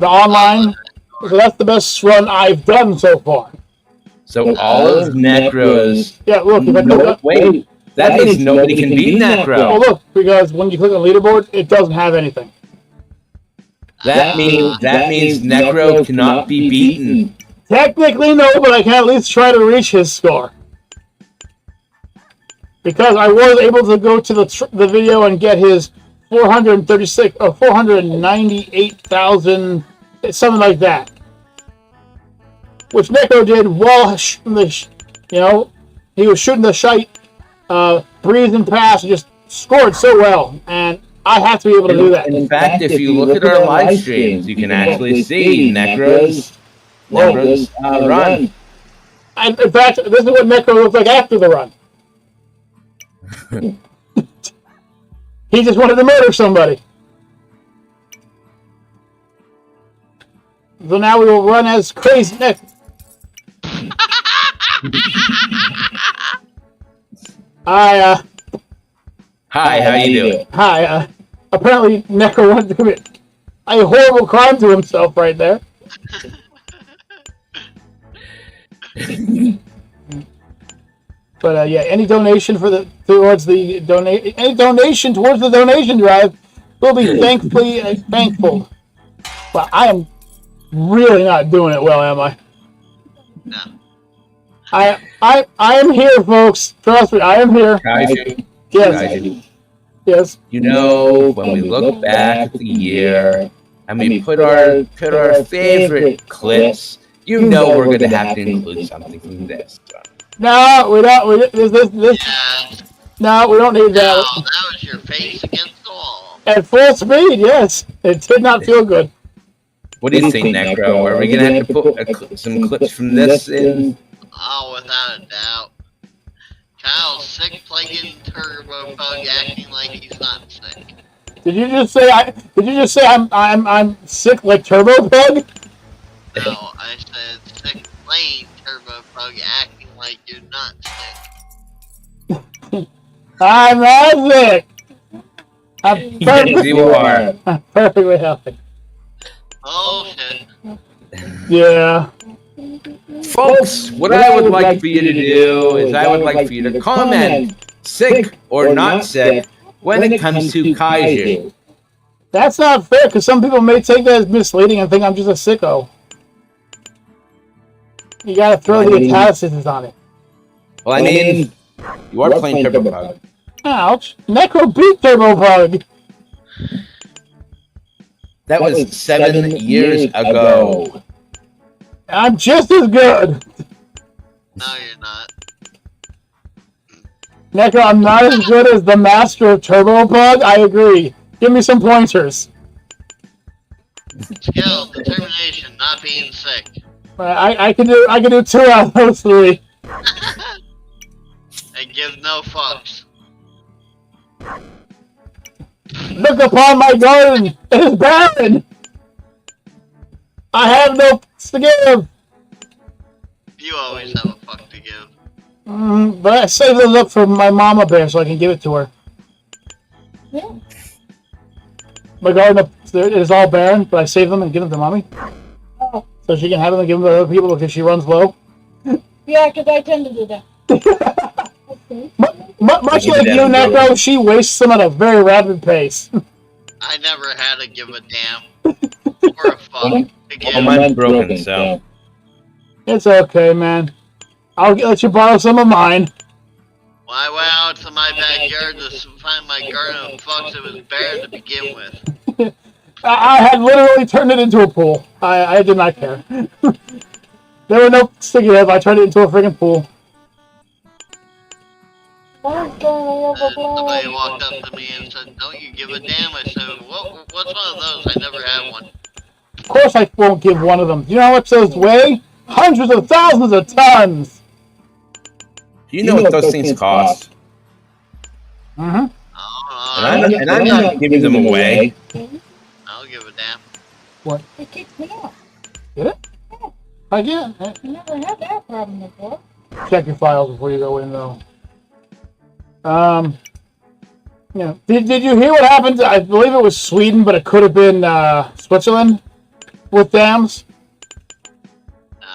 online. So that's the best run I've done so far. So all of Necro's... Yeah, look. Wait, that means nobody can beat Necro. Oh, look, because when you click on leaderboard, it doesn't have anything. That means Necro cannot be beaten. Technically, no, but I can at least try to reach his score. Because I was able to go to the video and get his 436 or 498,000, something like that. Which Necro did while, he was shooting the shite, breathing past, and just scored so well. And I have to be able to do that. In fact, if you look at our live streams, you can actually see Necro's run. And in fact, this is what Necro looks like after the run. He just wanted to murder somebody. So now we will run as Crazy Nick. Hi, how you doing? Hi, apparently Necro wanted to commit a horrible crime to himself right there. But yeah, any donation towards the donation drive will be thankful. Well, I am really not doing it well, am I? No. I am here, folks. Trust me, I am here. Yes. Yes. You know, when we look back at the year and we put our favorite clips, you know we're going to have to include something from this. No, we don't. This. Yeah. No, we don't need that. No, that was your face against the wall. At full speed, yes. It did not feel good. What do you think, Necro? Are we going to have to put some clips from this in? Oh, without a doubt. Kyle's sick, plaguing Turbo Bug, acting like he's not sick. Did you just say I'm sick like Turbo Bug? No, I said sick, plain Turbo Bug, acting like you're not sick. I'm not sick. I'm perfectly healthy. Oh shit. Yeah. Folks, what I would like for you to do is I would like for you to comment sick or not sick when it comes to kaiju. That's not fair, because some people may take that as misleading and think I'm just a sicko. You gotta throw the italics on it. Well, I mean, you are playing Turbo Bug. Ouch. Necro beat Turbo Bug. That was 7 years ago. I'm just as good. No, you're not. Necro, I'm not as good as the master of Turbo Bug. I agree. Give me some pointers. Skill, determination, not being sick. I can do 2 out of those 3. And give no fucks. Look upon my garden. It is barren. I have no fucks to give. You always have a fuck to give. But I saved those up for my mama bear so I can give it to her. Yeah. My garden is all barren, but I save them and give them to mommy. Oh. So she can have them and give them to other people because she runs low. Yeah, because I tend to do that. Okay. Much like you, Necro, she wastes them at a very rapid pace. I never had to give a damn. Or a fuck. Oh, mine's broken, so. It's okay, man. I'll let you borrow some of mine. Well, I went out to my backyard to find my garden of fucks. It was barren to begin with. I had literally turned it into a pool. I did not care. There were no sticky heads. I turned it into a friggin' pool. Somebody walked up to me and said, "Don't you give a damn?" I said, "What's one of those? I never had one." Of course I won't give one of them. Do you know how much those weigh? Hundreds of thousands of tons! Do you know what those things cost? Mm-hmm. And I'm not giving them away. I don't give a damn. What? It kicked me out. Did it? Yeah. Again? I never had that problem before. Check your files before you go in, though. Yeah. Did you hear what happened? I believe it was Sweden, but it could have been Switzerland with dams. No.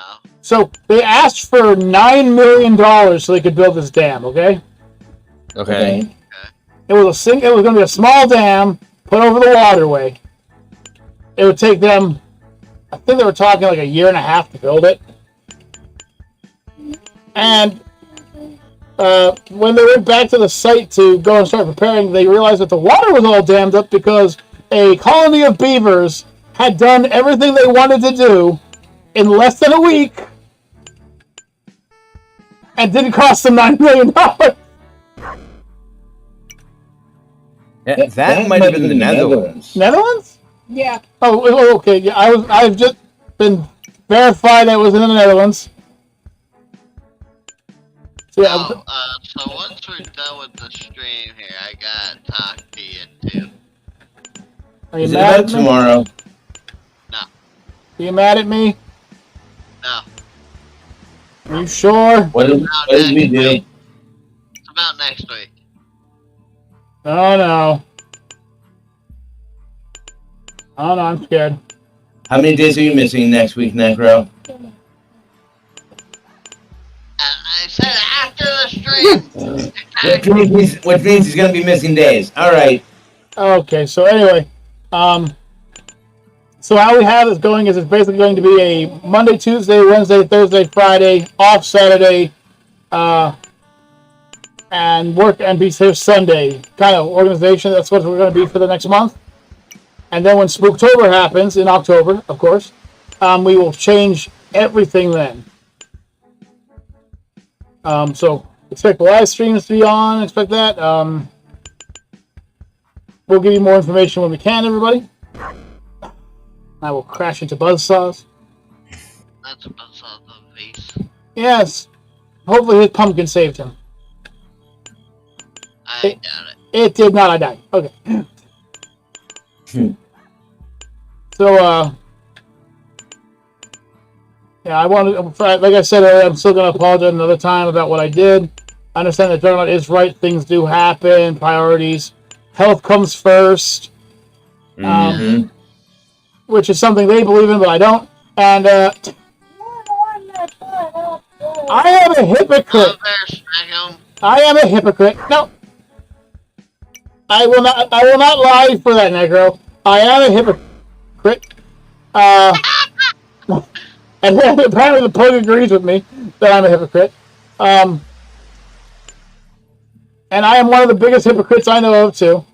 So they asked for $9 million so they could build this dam. Okay. Okay. It was it was going to be a small dam put over the waterway. It would take them, I think they were talking like a year and a half to build it. And when they went back to the site to go and start preparing, they realized that the water was all dammed up because a colony of beavers had done everything they wanted to do in less than a week. and didn't cost them $9 million. That might have been the Netherlands. Netherlands? Yeah. Oh, okay. Yeah, I've just been verified that it was in the Netherlands. So, yeah, So once we're done with the stream here, I gotta talk to you too. are you Is it mad about at me? tomorrow? No. Are you mad at me? No. Are you sure? What did we do? It's about next week. Oh no. Oh no, I'm scared. How many days are you missing next week, Necro? I said after the stream. Which means he's going to be missing days. All right. Okay, so anyway, so how we have this going is it's basically going to be a Monday, Tuesday, Wednesday, Thursday, Friday, off Saturday, and work and be here Sunday kind of organization. That's what we're going to be for the next month. And then when Spooktober happens in October, of course, we will change everything then. So expect the live streams to be on. Expect that. We'll give you more information when we can, everybody. I will crash into buzzsaws. That's a buzzsaw the face. Yes. Hopefully his pumpkin saved him. I doubt it. It did not. I died. Okay. So, yeah, I wanted, like I said earlier, I'm still going to apologize another time about what I did. I understand that Juggernaut is right. Things do happen. Priorities. Health comes first. Which is something they believe in, but I don't. And, I am a hypocrite. I am a hypocrite. No. I will not lie for that, Negro. I am a hypocrite. And apparently the pug agrees with me that I'm a hypocrite. And I am one of the biggest hypocrites I know of, too.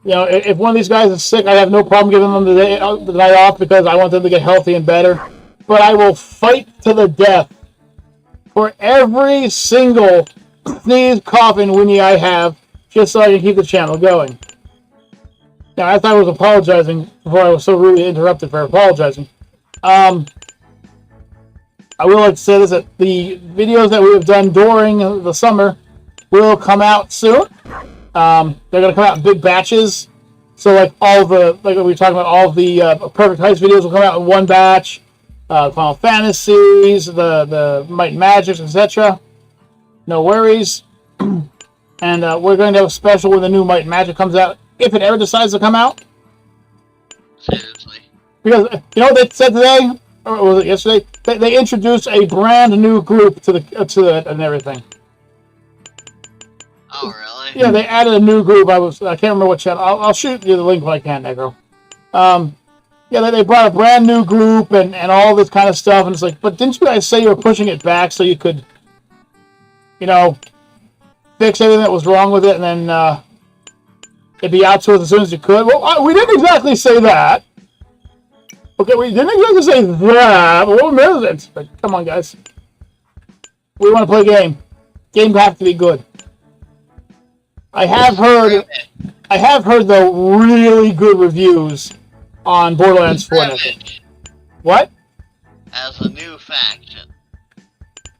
You know, if one of these guys is sick, I have no problem giving them the night off because I want them to get healthy and better. But I will fight to the death for every single sneeze, cough, and whinny I have just so I can keep the channel going. Now, as I was apologizing before I was so rudely interrupted for apologizing, I will like to say this, that the videos that we have done during the summer will come out soon. They're going to come out in big batches. So, like we were talking about, all the Perfect Heights videos will come out in one batch. Final Fantasies, the Might and Magics, etc. No worries. And we're going to have a special when the new Might and Magic comes out, if it ever decides to come out. Seriously. Because, you know what they said today? Or was it yesterday? They introduced a brand new group to it and everything. Oh, really? Yeah, they added a new group. I can't remember what channel. I'll shoot you the link when I can, Negro. Yeah, they brought a brand new group and all this kind of stuff, and it's like, but didn't you guys say you were pushing it back so you could, you know, fix everything that was wrong with it, and then it'd be out to us as soon as you could? Well, we didn't exactly say that. Okay, we didn't exactly say that, but what is it? But come on, guys. We want to play a game. Games have to be good. I have heard the really good reviews on Borderlands 4. What? As a new faction.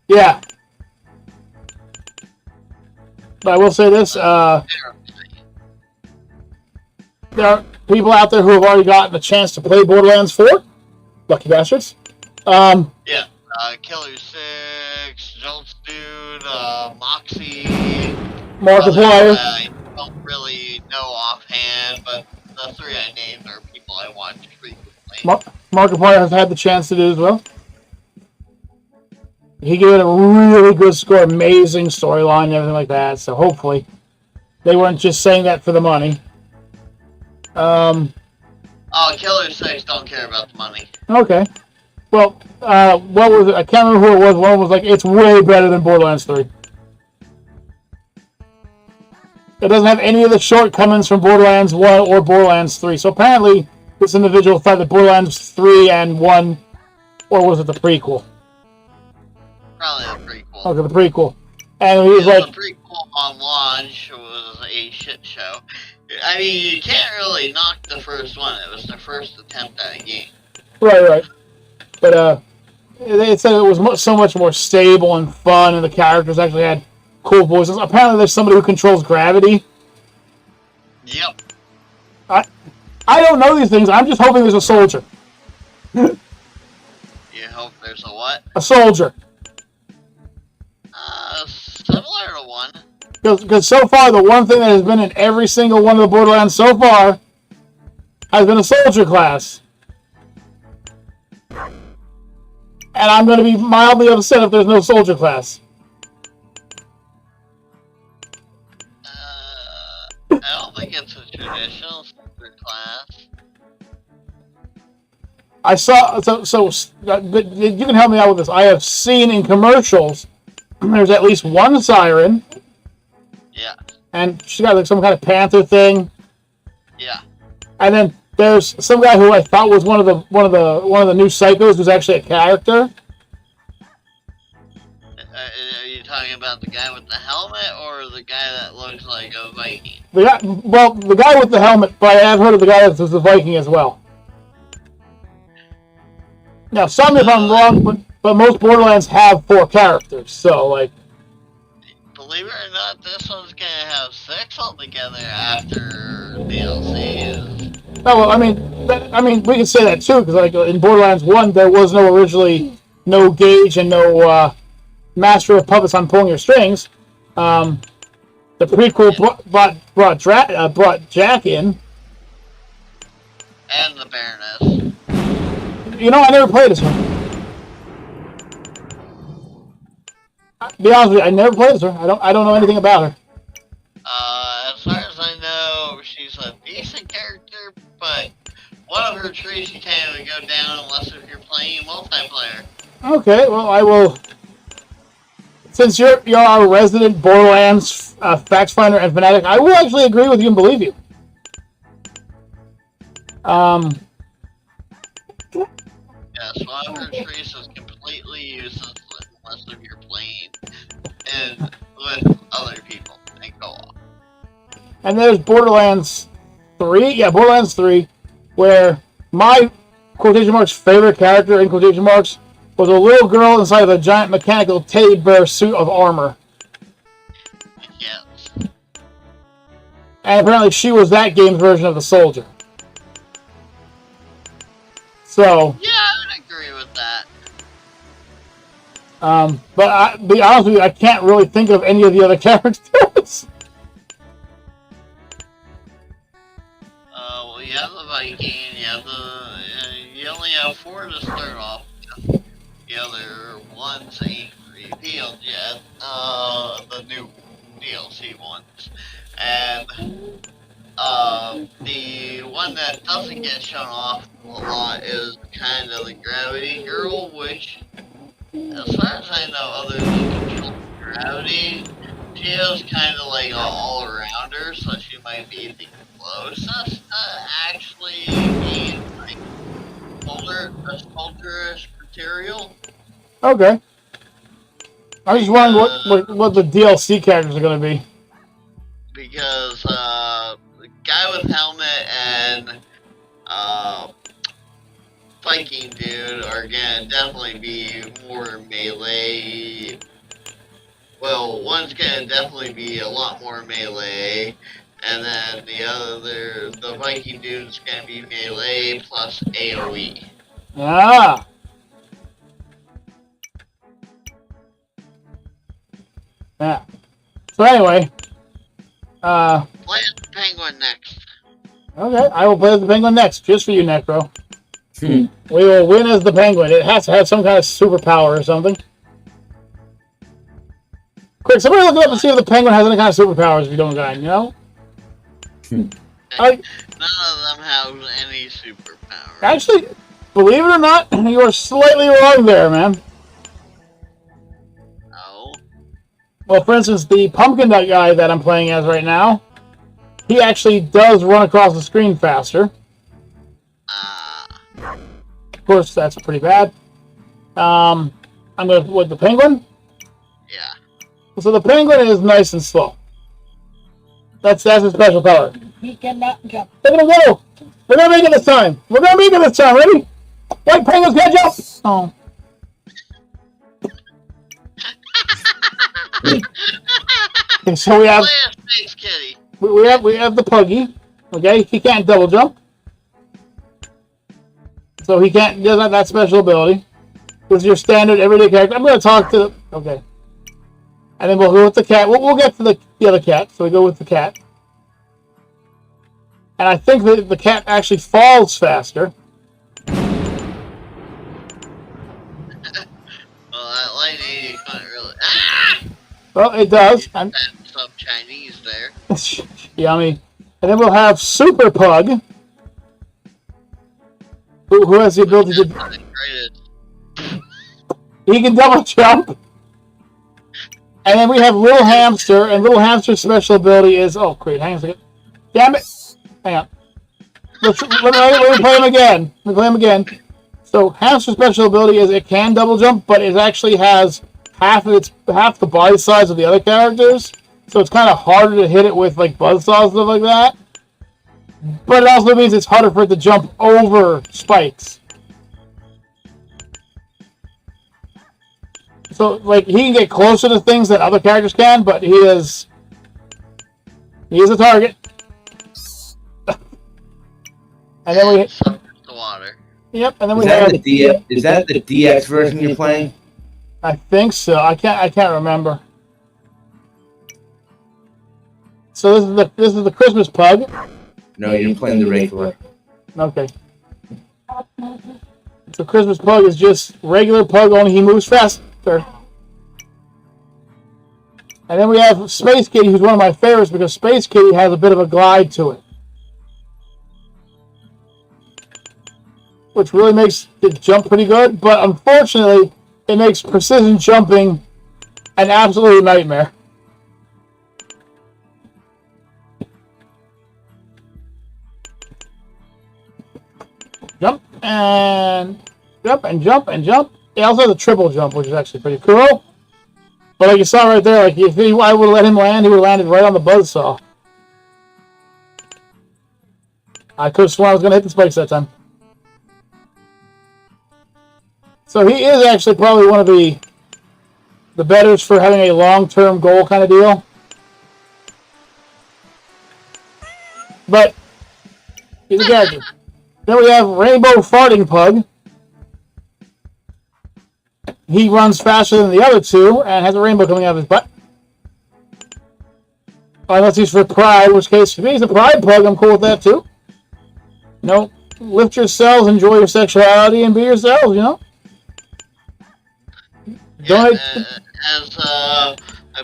Yeah. But I will say this, there are people out there who have already gotten a chance to play Borderlands 4. Lucky bastards. Yeah. Killer 6, Jolts Dude, Moxie. Markiplier. I don't really know offhand, but the three I named are people I watch frequently. Markiplier has had the chance to do as well. He gave it a really good score, amazing storyline and everything like that, so hopefully they weren't just saying that for the money. Oh, Killer 6 don't care about the money. Okay. Well, what was it? I can't remember who it was. One was like, it's way better than Borderlands 3. It doesn't have any of the shortcomings from Borderlands 1 or Borderlands 3. So apparently, this individual thought that Borderlands 3 and 1, or was it the prequel? Probably the prequel. prequel. Okay, the prequel. And he was like, the prequel on launch was a shit show. I mean, you can't really knock the first one. It was the first attempt at a game. right. But they said it was so much more stable and fun, and the characters actually had cool voices. Apparently, there's somebody who controls gravity. Yep. I don't know these things. I'm just hoping there's a soldier. You hope there's a what? A soldier. Similar to one. Because so far, the one thing that has been in every single one of the Borderlands so far has been a soldier class. And I'm going to be mildly upset if there's no soldier class. I don't think it's a traditional soldier class. I saw, but you can help me out with this. I have seen in commercials, there's at least one siren. Yeah. And she's got like some kind of panther thing. Yeah. And then there's some guy who I thought was one of the new psychos who's actually a character. Are you talking about the guy with the helmet or the guy that looks like a Viking? The guy with the helmet, but I have heard of the guy that's the Viking as well. Now, stop me if I'm wrong, but most Borderlands have 4 characters, so like. Believe it or not, this one's gonna have 6 altogether after DLC. Oh well, I mean, we can say that too, because like in Borderlands 1, there was no gauge and no master of puppets on pulling your strings. The prequel brought Jack in. And the Baroness. You know, I never played this one. Be honest with you, I never played as her. I don't know anything about her. As far as I know, she's a decent character, but one of her trees you can't even go down unless if you're playing multiplayer. Okay, well I will. Since you're our resident Borderlands facts finder and fanatic, I will actually agree with you and believe you. Yes, one of her trees is completely useless unless if you're playing and with other people and co-op. And there's Borderlands 3. Yeah, Borderlands 3, where my quotation marks favorite character in quotation marks was a little girl inside of a giant mechanical teddy bear suit of armor. Yes. And apparently she was that game's version of the soldier. So. Yeah, I would agree with that. But be honest with you, I can't really think of any of the other characters. Well, you have the Viking, you only have 4 to start off with. The other ones ain't revealed yet, the new DLC ones. And, the one that doesn't get shown off a lot is kind of the Gravity Girl, which, as far as I know, other than control gravity, she is kind of like an all-arounder, so she might be the closest to actually being like soldierish material. Okay. I was just wondering what the DLC characters are going to be. Because the guy with helmet and Viking dude are gonna definitely be more melee. Well, one's gonna definitely be a lot more melee, and then the Viking dude's gonna be melee plus AoE. Ah. Yeah. So anyway, Play as the Penguin next. Okay, I will play as the Penguin next, just for you, Necro. We will win as the Penguin. It has to have some kind of superpower or something. Quick, somebody look it up and see if the Penguin has any kind of superpowers if you don't got, you know? None of them have any superpowers. Actually, believe it or not, you are slightly wrong there, man. No. Well, for instance, the pumpkin nut guy that I'm playing as right now, he actually does run across the screen faster. Of course, that's pretty bad. I'm going with the Penguin. Yeah. So the penguin is nice and slow. That's a special power. He cannot jump. Look at him go! We're gonna make it this time. We're gonna make it this time. Ready? White penguins can't jump. Oh. Okay, so we have Thanks, Kitty. we have the puggy. Okay, he can't double jump, so he doesn't have that special ability. This is your standard everyday character. I'm gonna talk to okay, and then we'll go with the cat. We'll get to the other cat. So we go with the cat, and I think that the cat actually falls faster. Well, that lightning you couldn't really. Ah! Well, it does. Some Chinese there. Yummy. And then we'll have Super Pug, who has the ability to. He can double jump. And then we have Little Hamster, and Little Hamster's special ability is. Oh, great. Hang on a second. Damn it. Hang on. Let me play him again. Let me play him again. So, Hamster's special ability is it can double jump, but it actually has half the body size of the other characters. So it's kind of harder to hit it with like buzzsaws and stuff like that. But it also means it's harder for it to jump over spikes. So like he can get closer to things that other characters can, but he is a target. And then we the water. Yep, and then Is that the DX version you're playing? I think so. I can't remember. So this is the Christmas pug. No, you're playing the regular. Okay. So Christmas pug is just regular pug, only he moves faster. And then we have Space Kitty, who's one of my favorites because Space Kitty has a bit of a glide to it, which really makes it jump pretty good. But unfortunately, it makes precision jumping an absolute nightmare. Jump and jump and jump and jump. It also has a triple jump, which is actually pretty cool. But like you saw right there, like if I would have let him land, he would have landed right on the buzzsaw. I could have sworn I was going to hit the spikes that time. So he is actually probably one of the betters for having a long-term goal kind of deal. But he's a character. Then we have Rainbow Farting Pug. He runs faster than the other two and has a rainbow coming out of his butt. Unless he's for pride, in which case, if he's a pride pug, I'm cool with that too. You know, lift yourselves, enjoy your sexuality, and be yourselves, you know? Yeah, as I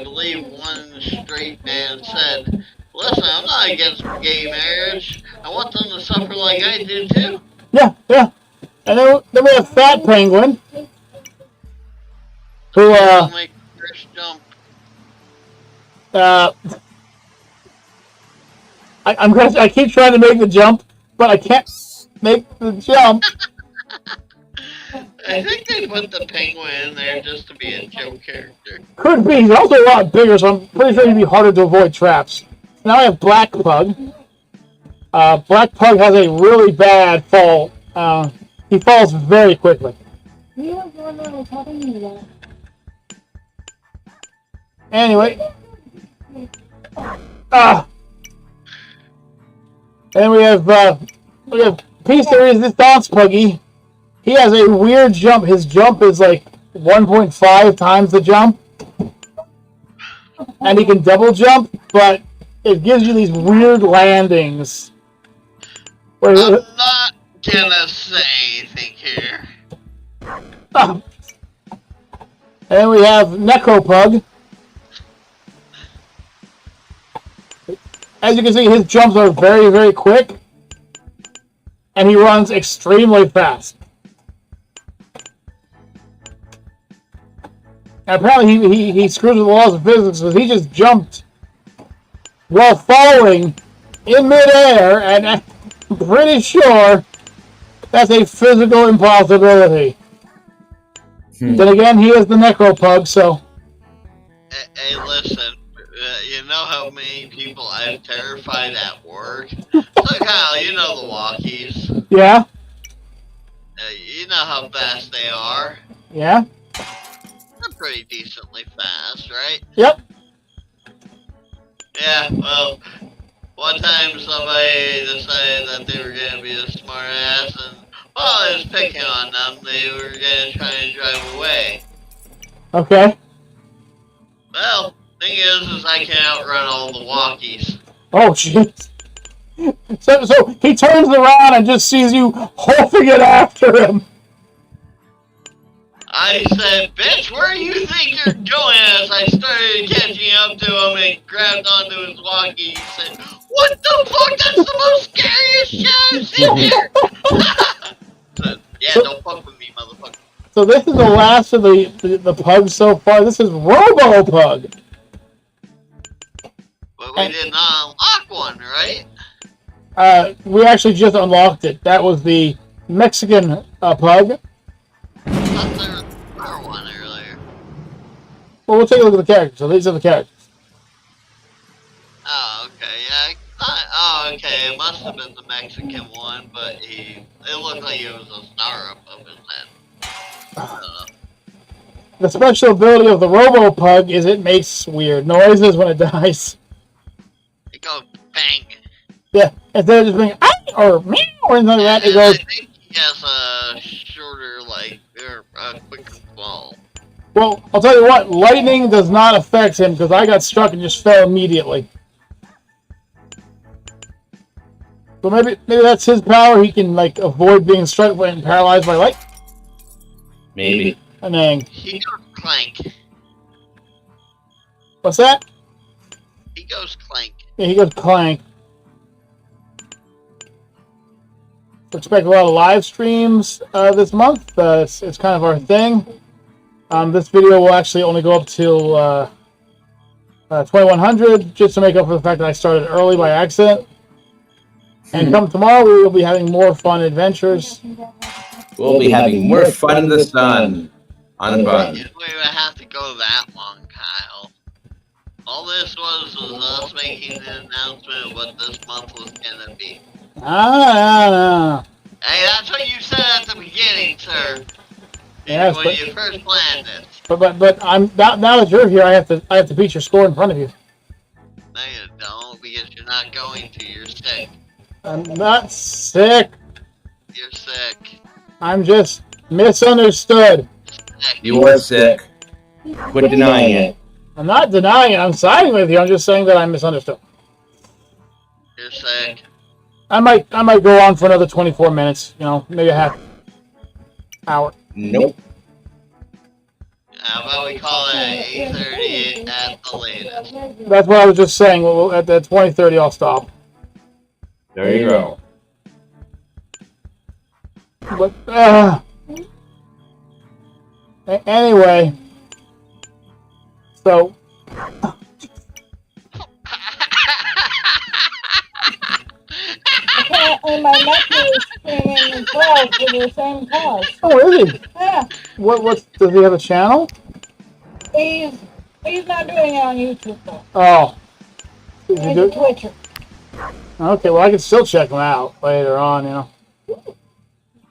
believe one straight man said, listen, I'm not against gay marriage. I want them to suffer like I did too. Yeah. And then we have Fat Penguin, who Make the first jump. I keep trying to make the jump, but I can't make the jump. I think they put the penguin in there just to be a joke character. Could be. He's also a lot bigger, so I'm pretty sure he'd be harder to avoid traps. Now I have Black Pug. Black Pug has a really bad fall. He falls very quickly. Anyway. And then we have Piece de Resistance Puggy. He has a weird jump. His jump is like 1.5 times the jump. And he can double jump, but it gives you these weird landings. I'm not gonna say anything here. And then we have Necropug. As you can see, his jumps are very, very quick. And he runs extremely fast. And apparently he screws with the laws of physics because he just jumped while falling in midair, and I'm pretty sure that's a physical impossibility. Then again, he is the Necropug, so Hey, listen. You know how many people I've terrified at work? So, Kyle, you know the walkies. Yeah? You know how fast they are. Yeah? They're pretty decently fast, right? Yep. Yeah, well, one time somebody decided that they were going to be a smart ass, and while I was picking on them, they were going to try and drive away. Okay. Well, thing is I can outrun all the walkies. Oh, jeez. So he turns around and just sees you hoofing it after him. I said, bitch, where do you think you're going? As I started catching up to him and grabbed onto his walkie, he said, what the fuck? That's the most scariest shit I've seen here! So, yeah, don't fuck with me, motherfucker. So this is the last of the pugs so far. This is Robo Pug. But we did not unlock one, right? We actually just unlocked it. That was the Mexican pug. I thought there was another one earlier. Well, we'll take a look at the characters. So these are the characters. Oh, okay, yeah. Oh, okay, it must have been the Mexican one, but it looked like it was a star above his head. The special ability of the Robo Pug is it makes weird noises when it dies. It goes bang. Yeah, instead of just being or meow or anything like that, it And goes. I think he has a shorter, or a quicker fall. Well, I'll tell you what, lightning does not affect him because I got struck and just fell immediately. So maybe that's his power. He can avoid being struck and paralyzed by light. Maybe. And then He goes clank. what's that? He goes clank. Yeah, he goes clank. Expect a lot of live streams this month. It's kind of our thing. This video will actually only go up till 2100, just to make up for the fact that I started early by accident. And come tomorrow, we will be having more fun adventures. We'll be having more fun in the sun. On fun. We would have to go that long, Kyle. All this was us making the announcement of what this month was gonna be. Ah. Hey, that's what you said at the beginning, sir. Yes, when but- you first planned it. But I'm now that you're here, I have to beat your score in front of you. No, you don't, because you're not going to. You're sick. I'm not sick. You're sick. I'm just misunderstood. Sick. You are sick. Quit denying it. I'm not denying it. I'm siding with you. I'm just saying that I'm misunderstood. You're sick. I might go on for another 24 minutes. You know, maybe a half hour. Nope. How about we call it at 8:30 at the latest? That's what I was just saying. Well, at 20:30, I'll stop. There you go. But anyway, so And my nephew is screaming as well for the same cause. oh, is he? Yeah, What does he have a channel? he's not doing it on YouTube though. Oh, He's a Twitcher. okay. Well, I can still check him out later on. You know,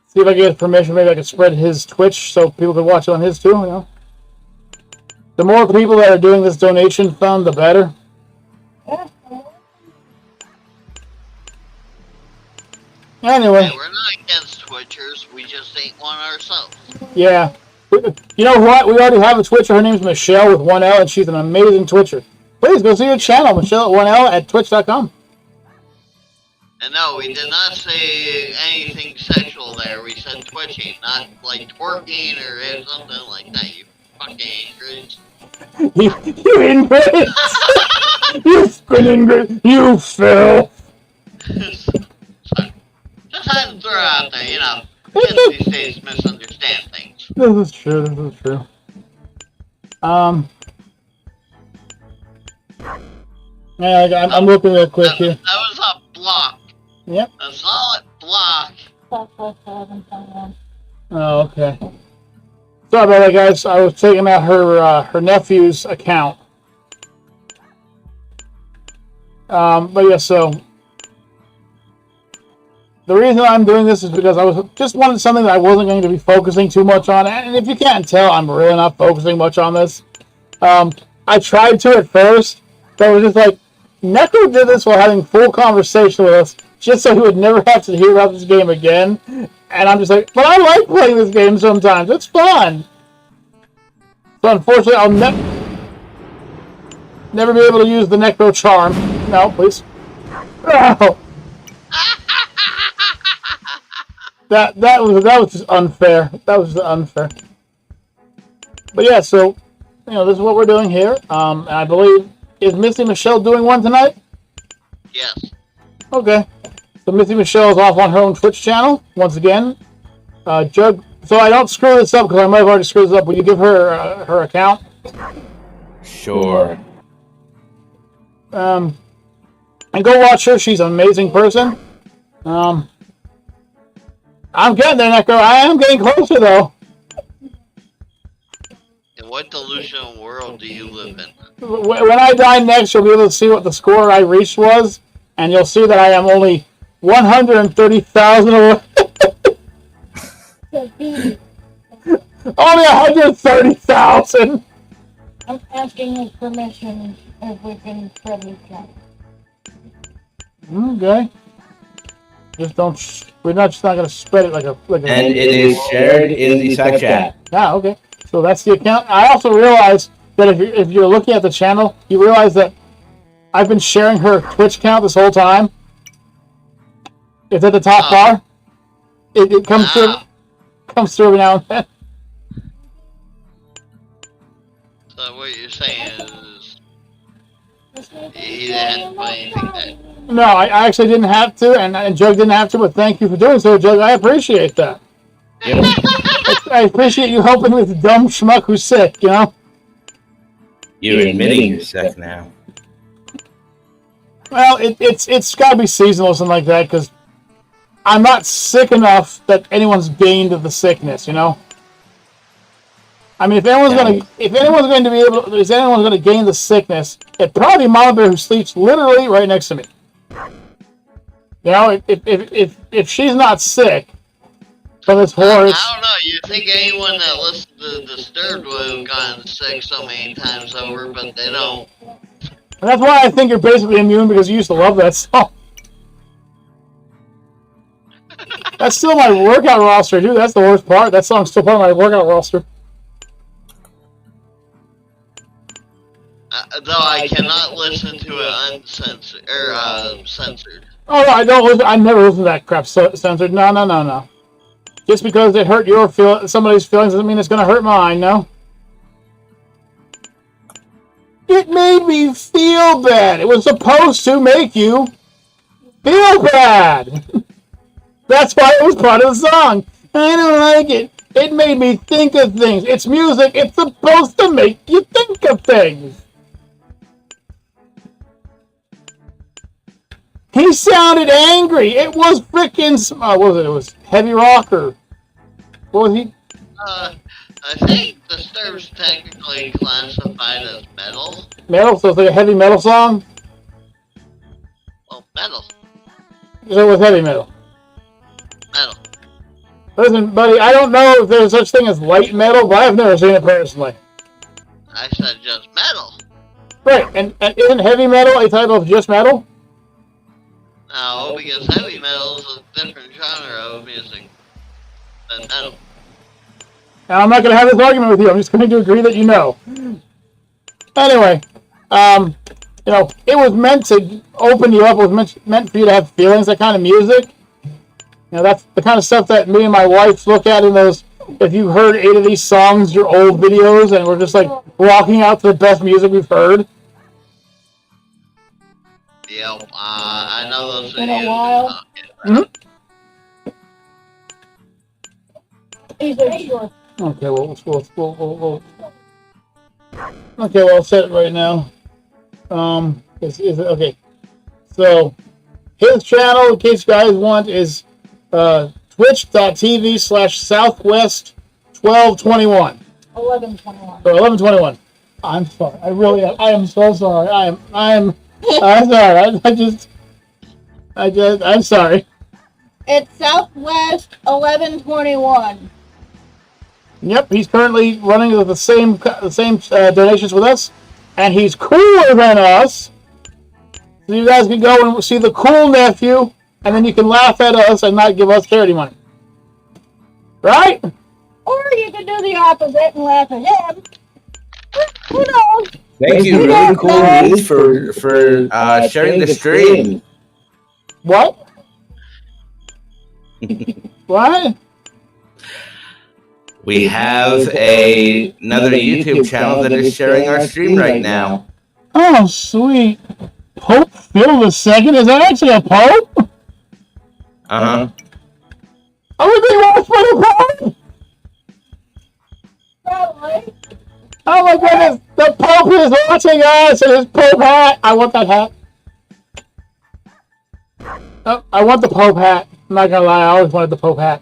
see if I can get permission. Maybe I can spread his Twitch so people can watch it on his too. You know, the more people that are doing this donation fund, the better. Yeah. Anyway, Hey, we're not against Twitchers. We just ain't one ourselves. yeah. You know what? We already have a Twitcher. Her name's Michele with 1L, and she's an amazing Twitcher. Please go see her channel, Michele 1L at twitch.com. And no, we did not say anything sexual there. We said twitching, not like twerking or something like that. You fucking ingrate. You ingrate! You fucking ingrate! You Phil! Just had to throw it out there, you know. Kids these days misunderstand things. This is true. This is true. Yeah, I'm looking real quick here. That was a block. Yep. A solid block. Oh, okay. Sorry about that, guys. I was taking out her nephew's account. But yeah, so the reason I'm doing this is because I was just wanted something that I wasn't going to be focusing too much on. And if you can't tell, I'm really not focusing much on this. I tried to at first, but it was just like, Neko did this while having full conversation with us, just so he would never have to hear about this game again. And I'm just like, but I like playing this game sometimes. It's fun. So unfortunately, I'll never be able to use the Necro Charm. No, please. Oh. That was just unfair. That was just unfair. But yeah, so this is what we're doing here. And I believe, is Missy Michele doing one tonight? Yes. Okay. So Missy Michele is off on her own Twitch channel once again. Jug. So I don't screw this up because I might have already screwed this up. Will you give her her account? Sure. And go watch her. She's an amazing person. I'm getting there, Necro. I am getting closer, though. In what delusional world do you live in? When I die next, you'll be able to see what the score I reached was, and you'll see that I am only 130,000 away. Only 130,000! I'm asking his permission if we can spread this chat. Okay. Just don't. We're just not gonna spread it like a. And it is shared in the side chat. Ah, okay. So that's the account. I also realized that if you're looking at the channel, you realize that I've been sharing her Twitch account this whole time. It's at the top bar. It comes through. Comes through every now and then. So what you're saying is you didn't have to put anything there. No, I actually didn't have to, and Jug didn't have to, but thank you for doing so, Jug. I appreciate that. Yep. I appreciate you helping with the dumb schmuck who's sick, You're admitting you're sick now. Well, it's got to be seasonal or something like that, because I'm not sick enough that anyone's gained of the sickness, I mean, if anyone's going to gain the sickness, it'd probably be Mama Bear, who sleeps literally right next to me. If she's not sick from this horse. I don't know. You think anyone that listens to Disturbed would have gotten sick so many times over, but they don't. And that's why I think you're basically immune, because you used to love that song. That's still my workout roster, dude. That's the worst part. That song's still part of my workout roster. Though I cannot listen to it uncensored or censored. Oh no, I don't listen. I never listen to that crap censored. No. Just because it hurt somebody's feelings doesn't mean it's going to hurt mine. No. It made me feel bad. It was supposed to make you feel bad. That's why it was part of the song. I don't like it. It made me think of things. It's music. It's supposed to make you think of things. He sounded angry. It was freaking. What was it? It was heavy rock or what was he? I think Disturbed's technically classified as metal. Metal, so it's like a heavy metal song. Well, metal. So it was heavy metal. Metal. Listen, buddy, I don't know if there's such thing as light metal, but I've never seen it personally. I said just metal. Right, and isn't heavy metal a type of just metal? No, because heavy metal is a different genre of music than metal. And I'm not going to have this argument with you. I'm just going to agree that you know. Anyway, it was meant to open you up. It was meant for you to have feelings, that kind of music. That's the kind of stuff that me and my wife look at in those, if you heard 8 of these songs, your old videos, and we're just like walking out to the best music we've heard. Yep, I know those videos. In a while. Mm-hmm. These are short. Okay, we'll okay, well, I'll set it right now. Is it okay? So his channel, in case you guys want, is twitch.tv/southwest1221. 1121. Or 1121. I'm sorry. I am so sorry. I am I'm sorry. I'm sorry. It's Southwest 1121. Yep, he's currently running with the same donations with us, and he's cooler than us. So you guys can go and see the cool nephew, and then you can laugh at us and not give us charity money. Right? Or you can do the opposite and laugh at him. Who knows? Thank you, really cool news for sharing the stream. What? What? We have another YouTube channel that is sharing our stream right now. Oh, sweet. Pope Phil II? Is that actually a pope? Uh-huh. Are we being watched by the pope? Probably. Oh my goodness, the Pope is watching us in his Pope hat. I want that hat. Oh, I want the Pope hat. I'm not gonna lie, I always wanted the Pope hat.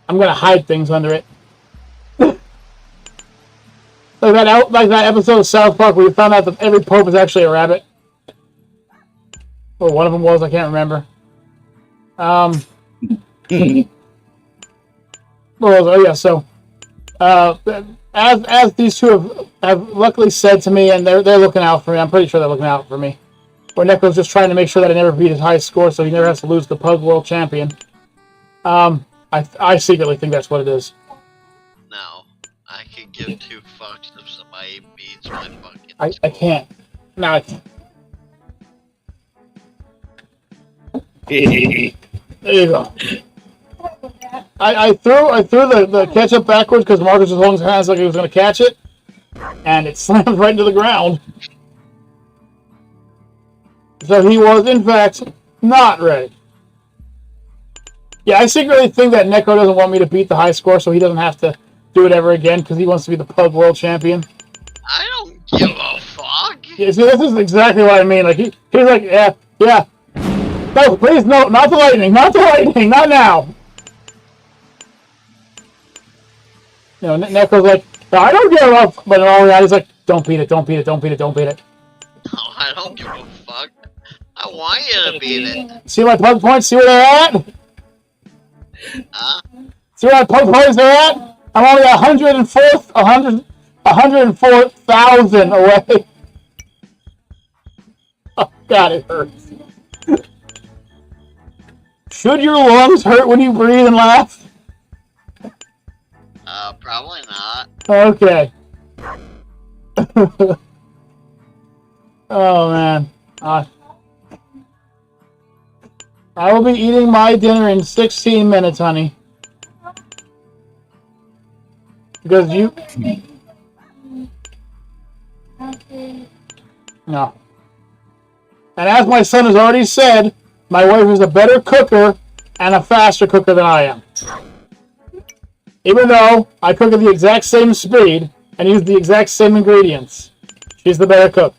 I'm gonna hide things under it. like that episode of South Park where you found out that every Pope is actually a rabbit. Or one of them was, I can't remember. Oh yeah, so as these two have luckily said to me, and they're looking out for me. I'm pretty sure they're looking out for me. Where Necro's just trying to make sure that I never beat his high score, so he never has to lose the Pug World Champion. I secretly think that's what it is. No, I could give two fucks if somebody beats my fucking. I can't. No, I can't. There you go. I threw the ketchup backwards because Marcus was holding his hands like he was going to catch it, and it slammed right into the ground. So he was, in fact, not ready. Yeah, I secretly think that Neko doesn't want me to beat the high score, so he doesn't have to do it ever again because he wants to be the Pug World Champion. I don't give a fuck. Yeah, see, this is exactly what I mean. Like he's like, yeah. No, please, no, not the lightning, not now. You know, Neko's like, no, I don't give a fuck, but in all reality, he's like, don't beat it. No, I don't give a fuck. I want you to beat it. See my pug points? See where they're at? Huh? See where my pug points are at? I'm only 104,000 away. Oh, God, it hurts. Should your lungs hurt when you breathe and laugh? Probably not. Okay. Oh, man. I will be eating my dinner in 16 minutes, honey. Because you... No. And as my son has already said, my wife is a better cooker and a faster cooker than I am. Even though I cook at the exact same speed and use the exact same ingredients, she's the better cook.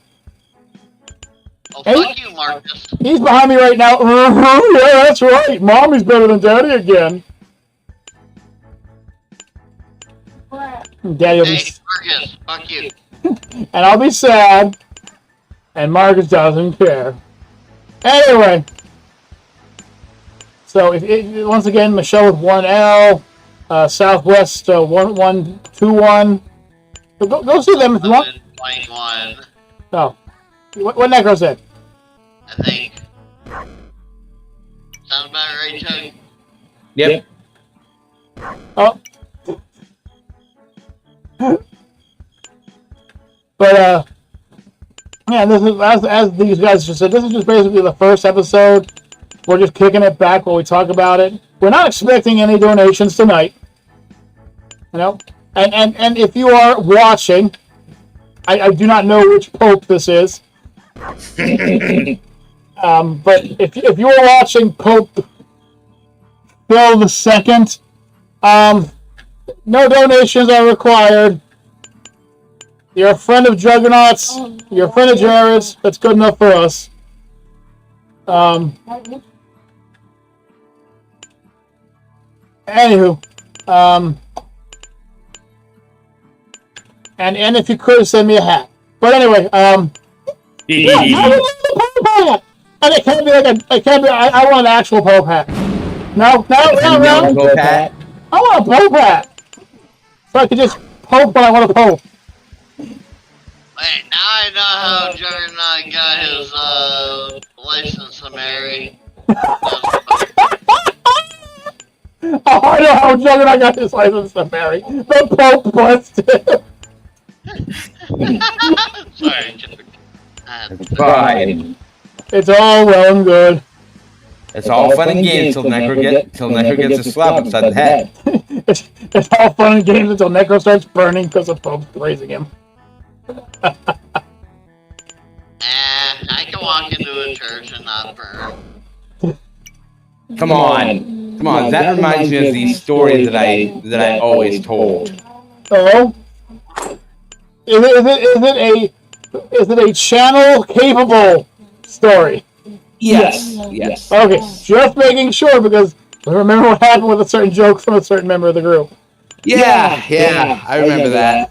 Oh, fuck you, Marcus. He's behind me right now. Yeah, that's right. Mommy's better than Daddy again. Daddy will be... Hey, Marcus, fuck you. And I'll be sad. And Marcus doesn't care. Anyway. So, once again, Michele with 1L. Southwest 1121. Go see them if you want. 21. Oh. What Necro said? I think. Sounds about right, Chuck? Yep. Oh. But, yeah, this is, as these guys just said, this is just basically the first episode. We're just kicking it back while we talk about it. We're not expecting any donations tonight. You know? And if you are watching, I do not know which Pope this is. But if you are watching Pope Phil II, no donations are required. You're a friend of Juggernauts. You're a friend of Jared's. That's good enough for us. Anywho, and if you could send me a hat. But anyway, Yeah, I want the Pope hat! And it can't be I want an actual Pope hat. No. Pope hat. I want a Pope hat! So I can just pope when I want to pope. Wait, now I know how Juggernaut got his license to marry. Oh, I know how Juggernaut got his license to marry. The Pope busted. Sorry, Juggernaut. Fine. It's all well and good. It's all fun and games till Necro gets a slap upside the head. It's all fun and games until Necro starts burning because the Pope's praising him. I can walk into a church and not burn. Come on. That reminds me of the story that I always told. Oh, is it a channel capable story? Yes. Okay, just making sure because I remember what happened with a certain joke from a certain member of the group. Yeah, I remember that.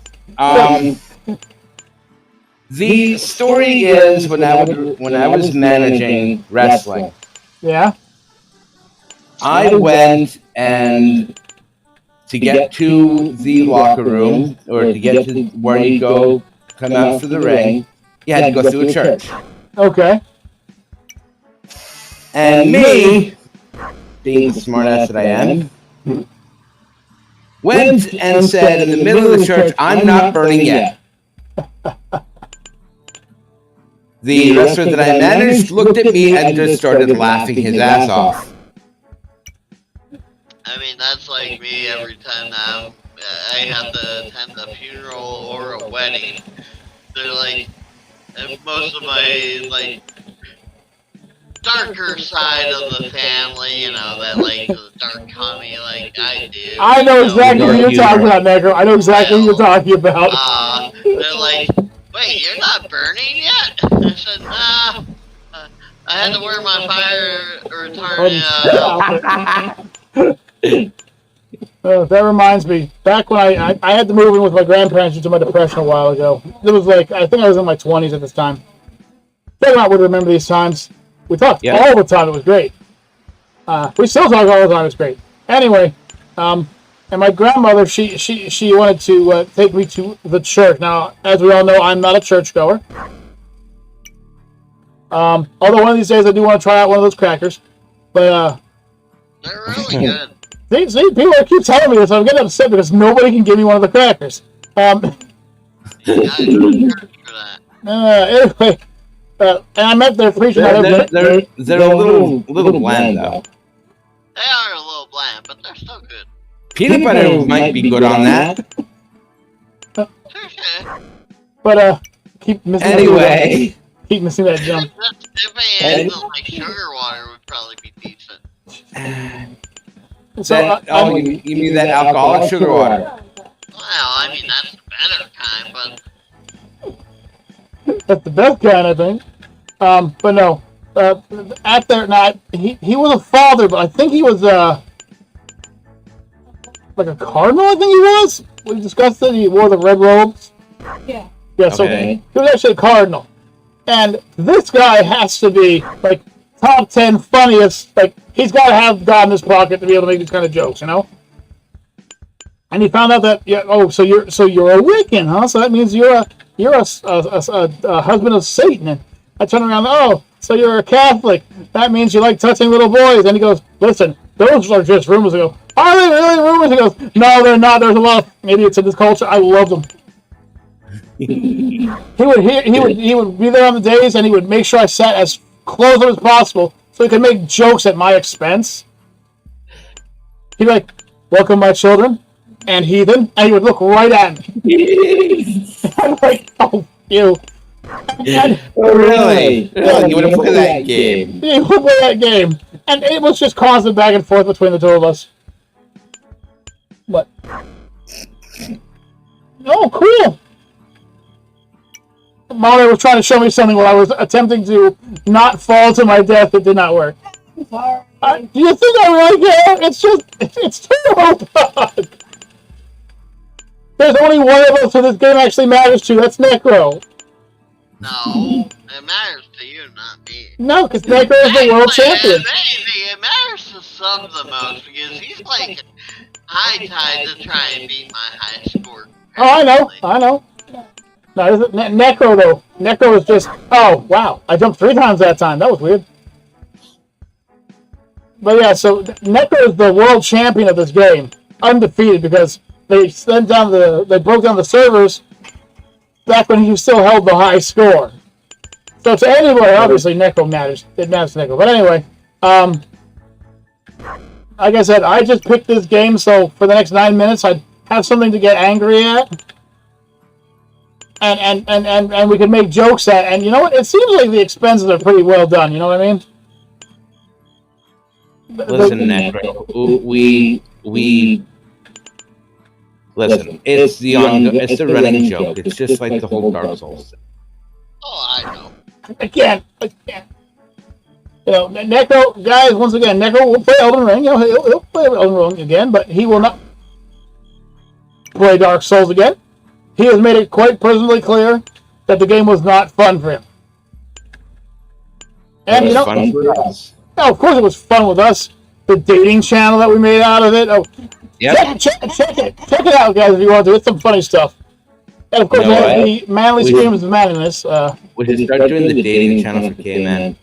The story is when I was managing wrestling. Yeah. I went and to get to the locker room or to get to where you go come out for the ring, you had to go through a church. Okay. And me, being the smartass that I am, went and said in the middle of the church, "I'm not burning yet." The wrestler that I managed looked at me and just started laughing his ass off. I mean, that's like me every time now I have to attend a funeral or a wedding. They're like, most of my, like, darker side of the family, you know, that, like, the dark comedy like I do. I know exactly what you're talking about, Negro. I know exactly what you're talking about. They're like, wait, you're not burning yet? I said, nah. I had to wear my fire retardant. That reminds me. Back when I had to move in with my grandparents due to my depression a while ago. It was like, I think I was in my 20s at this time. Juggernaut would remember these times. We talked all the time. It was great. We still talk all the time. It's great. Anyway, and my grandmother, she wanted to take me to the church. Now, as we all know, I'm not a churchgoer. Although one of these days I do want to try out one of those crackers. But they're really good. See, people keep telling me this. I'm getting upset because nobody can give me one of the crackers. Anyway, and I met their preacher. They're a little bland though. They are a little bland, but they're still good. Peanut butter might be good on that. But keep missing. Anyway, keep missing that jump. If I had like sugar water, would probably be decent. So, you mean that alcoholic sugar water? Well, I mean that's the better kind, but that's the best kind, I think. But no, at there, not he was a father, but I think he was like a cardinal. I think he was. We discussed it. He wore the red robes. Yeah. Yeah. So he was actually a cardinal, and this guy has to be like top 10 funniest. Like he's got to have God in his pocket to be able to make these kind of jokes, you know. And he found out that so you're a Wiccan, huh? So that means you're a husband of Satan. And I turn around, so you're a Catholic. That means you like touching little boys. And he goes, listen, those are just rumors. I go, are they really rumors? He goes, no, they're not. There's a lot of idiots in this culture. I love them. He would be there on the days, and he would make sure I sat as close as possible so he could make jokes at my expense. He'd be like, welcome, my children, and heathen, and he would look right at me. I'm like, oh, you. And, really? You would play that game? He would play that game. And it was just constant back and forth between the two of us. What? Oh, cool. Molly was trying to show me something while I was attempting to not fall to my death. It did not work. Sorry. Do you think I really care? It's too bug. There's only one of us who this game actually matters to. That's Necro. no. It matters to you, not me. No, because Necro is the world champion. If anything, it matters to Sub the most because he's like high tide to try and beat my high score. Oh, I know. No, isn't Necro though? Necro is just. Oh wow! I jumped 3 times that time. That was weird. But yeah, so Necro is the world champion of this game, undefeated because they broke down the servers back when he still held the high score. So to anybody, obviously Necro matters. It matters to Necro. But anyway, like I said, I just picked this game so for the next 9 minutes I'd have something to get angry at. And we could make jokes at, and you know what? It seems like the expenses are pretty well done. You know what I mean? Listen, Necro, we listen. It's the running joke. It's just like the whole Dark Souls. Oh, I know. I can't. You know, Necro, guys. Once again, Necro will play Elden Ring. You know, he'll play Elden Ring again, but he will not play Dark Souls again. He has made it quite personally clear that the game was not fun for him. And you know, fun for us. no, of course it was fun with us. The dating channel that we made out of it. Oh, Yep. check it out, guys, if you want to. It's some funny stuff. And of course, You know what? the manly screams of manliness. We should start doing the dating channel for K-Man.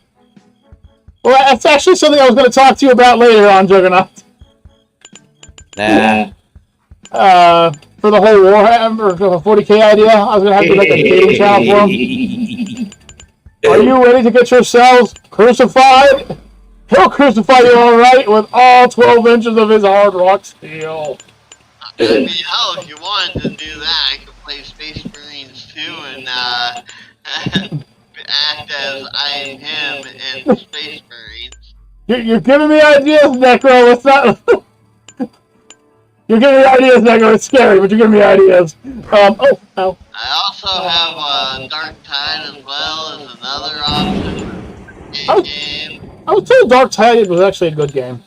Well, that's actually something I was going to talk to you about later on, Juggernaut. Nah. For the whole Warhammer 40K idea, I was going to have to make a dating channel for him. Are you ready to get yourselves crucified? He'll crucify you all right with all 12 inches of his hard rock steel. I mean, hell, if you wanted to do that, I could play Space Marines 2 and act as I am him in Space Marines. You're giving me ideas, Necro. It's not. You're giving me ideas, Necro. It's scary, but you're giving me ideas. Oh. I also have Dark Tide as well as another option. Game. I was told Dark Tide was actually a good game.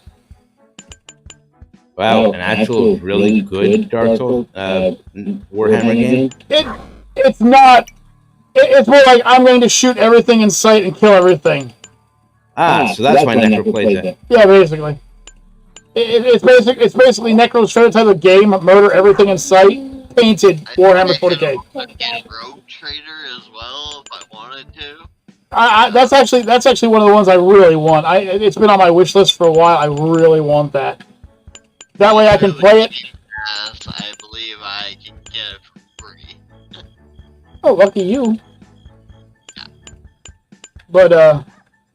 Wow, an actual really good Dark Souls Warhammer game. It's not. It's more like I'm going to shoot everything in sight and kill everything. So that's why Necro plays it. Yeah, basically. It's basically Necro's favorite type of game: murder everything in sight. Painted Warhammer 40K. Rogue Trader as well if I wanted to. That's actually one of the ones I really want. It's been on my wish list for a while. I really want that. That way I can play it. Yes, I believe I can get it for free. Oh, lucky you. But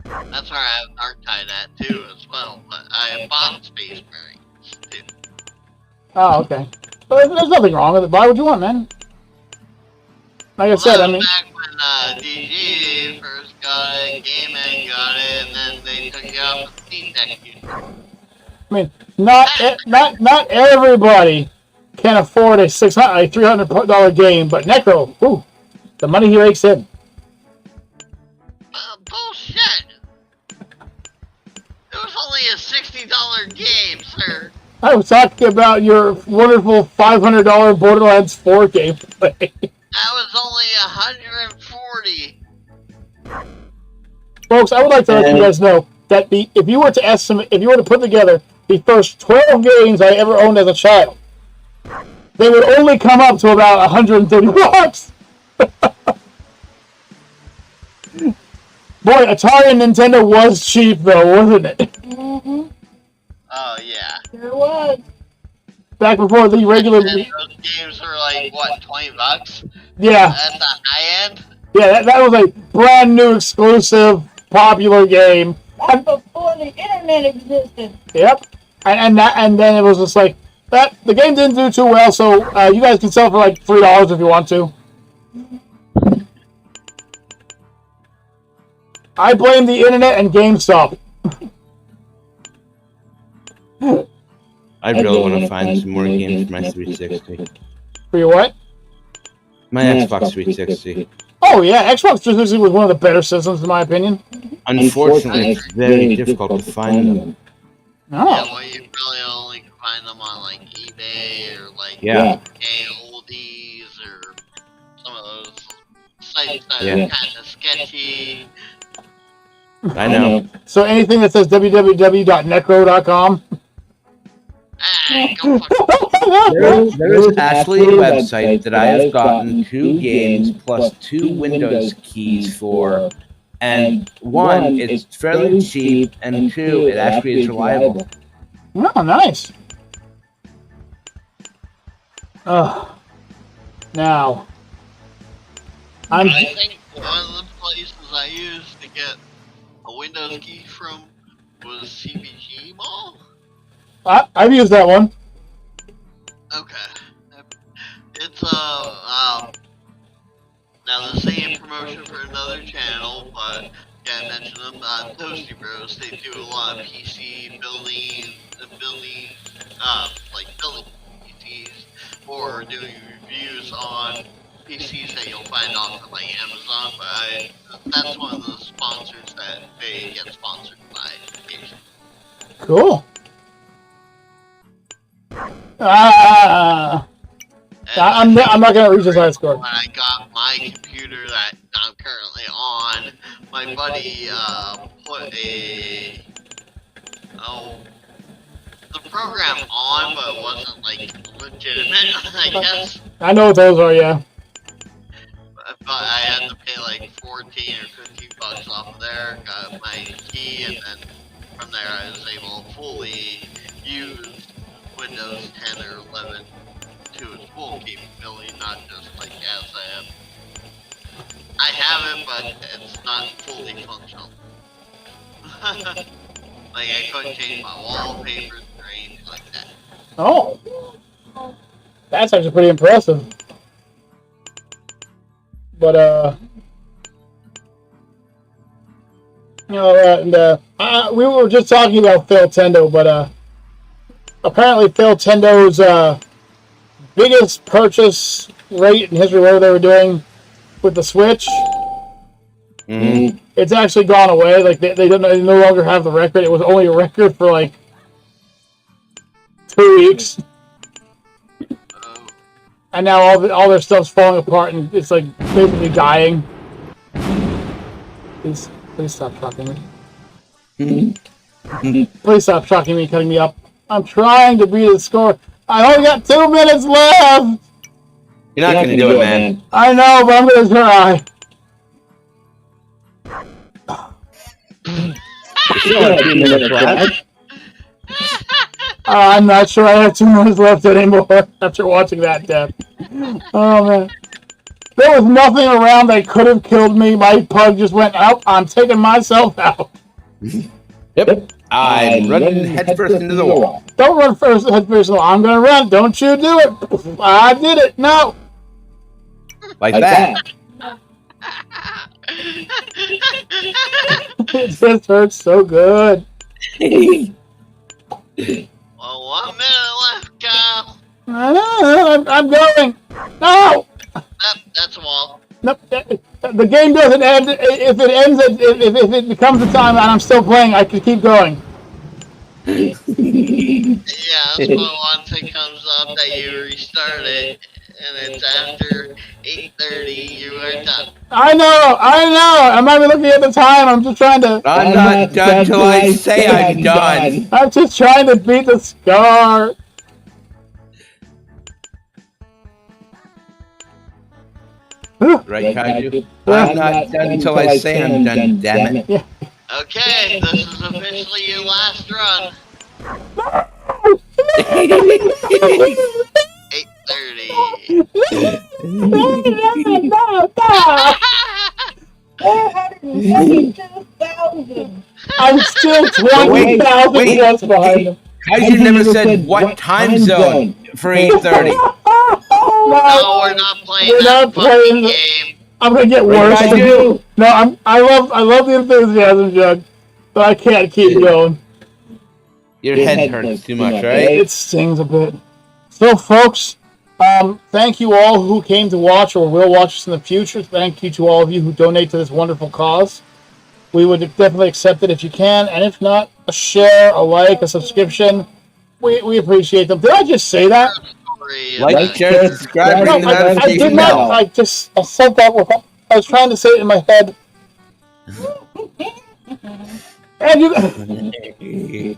That's where I have Dark Tide at too as well. But I have bought Space Marines too. Oh, okay. But there's nothing wrong with it. Buy what you want, man. Like I said, I mean. Back when DG first got it, Game Man got it, and then they took it off the Steam Deck user. I mean, not everybody can afford a $300 game, but Necro, ooh, the money he rakes in. Bullshit! It was only a $60 game, sir. I was talking about your wonderful $500 Borderlands 4 gameplay. That was only $140. Folks, I would like to let you guys know that if you were to put together the first 12 games I ever owned as a child, they would only come up to about $130. Boy, Atari and Nintendo was cheap though, wasn't it? Mm-hmm. Oh yeah. Sure was. Back before the regular. And those games were like what, $20? Yeah. At the high end. Yeah, that was a brand new exclusive popular game. That's before the internet existed. Yep. And then it was just like that. The game didn't do too well, so you guys can sell it for like $3 if you want to. I blame the internet and GameStop. I really want to find some more games for my 360. For your what? My Xbox 360. Oh yeah, Xbox 360 was one of the better systems in my opinion. Unfortunately, it's very difficult to find them. Yeah, Oh. well, you really only can find them on like eBay or like Yeah. Oldies or some of those sites that Yeah. are kind of sketchy. I know. So anything that says www.necro.com. Go fuck There is actually a website that I have gotten 2 games plus 2 Windows keys for, and 1, it's fairly cheap, and 2, it actually is reliable. Oh, nice. Now, I think one of the places I used to get a Windows key from was CBG Mall. I've used that one. Okay. It's now the same promotion for another channel, but yeah, I mentioned them. Toasty Bros. They do a lot of PC building PCs, or doing reviews on PCs that you'll find off of like Amazon. But that's one of the sponsors that they get sponsored by. Occasionally. Cool. I'm not gonna reach this high score. When I got my computer that I'm currently on, my buddy put the program on, but it wasn't like legitimate, I guess. I know what those are, yeah. But I had to pay like 14 or 15 bucks off of there, got my key, and then from there I was able to fully use Windows 10 or 11 to its full capability, not just like as I am. I have it, but it's not fully functional. Like I couldn't change my wallpapers or anything like that. Oh, that's actually pretty impressive. But you know, and we were just talking about Phil-Tendo, but apparently Phil-Tendo's biggest purchase rate in history, whatever they were doing with the Switch, it's actually gone away. Like they no longer have the record. It was only a record for like 2 weeks, and now all their stuff's falling apart, and it's like basically dying. Please stop shocking me. Please stop shocking me, cutting me up. I'm trying to beat the score. I only got 2 minutes left. You're not gonna do it, man. I know, but I'm gonna try. I'm not sure I have 2 minutes left anymore after watching that death. Oh man. There was nothing around that could have killed me. My pug just went out. I'm taking myself out. Yep. I'm running headfirst into the wall. Don't run headfirst into the wall. I'm gonna run. Don't you do it. I did it. No. Like that. It just hurts so good. Well, 1 minute left, Kyle. I'm going. No. That's a wall. No, the game doesn't end. If it ends, if it becomes a time and I'm still playing, I can keep going. Yeah, that's why once it comes up that you restart it, and it's after 8:30, you are done. I know. I'm not even looking at the time. I'm just trying to. I'm not done till I say I'm done. I'm just trying to beat the score. Right, Kaiju? I'm not done until I say I'm done, damn it. Yeah. Okay, this is officially your last run. 482,000. I'm still 20,000 points behind him. Kaiju never said what time zone for 8:30. No, we're not playing We're that not playing fucking game. I'm gonna get worse. I do. No, I love the enthusiasm, Jug, but I can't keep going. Your head hurts too much, right? It stings a bit. So, folks, thank you all who came to watch or will watch us in the future. Thank you to all of you who donate to this wonderful cause. We would definitely accept it if you can, and if not, a share, a like, a subscription. We appreciate them. Did I just say that? Like, share, subscribe, ring the I did notification not. bell. I said that without. I was trying to say it in my head. And you,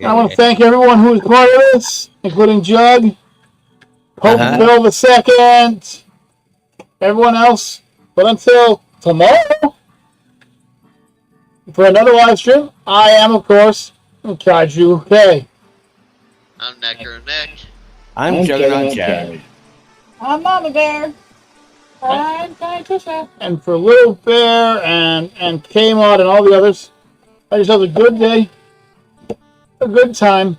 I want to thank everyone who was part of this, including Jug, Pope Bill the Second, everyone else. But until tomorrow, for another live stream, I am, of course, Kaiju K. I'm Necro Nick. I'm Juggernaut Jared. I'm Mama Bear. I'm Trisha. And for Little Bear and K-Mod and all the others, I just have a good day, a good time.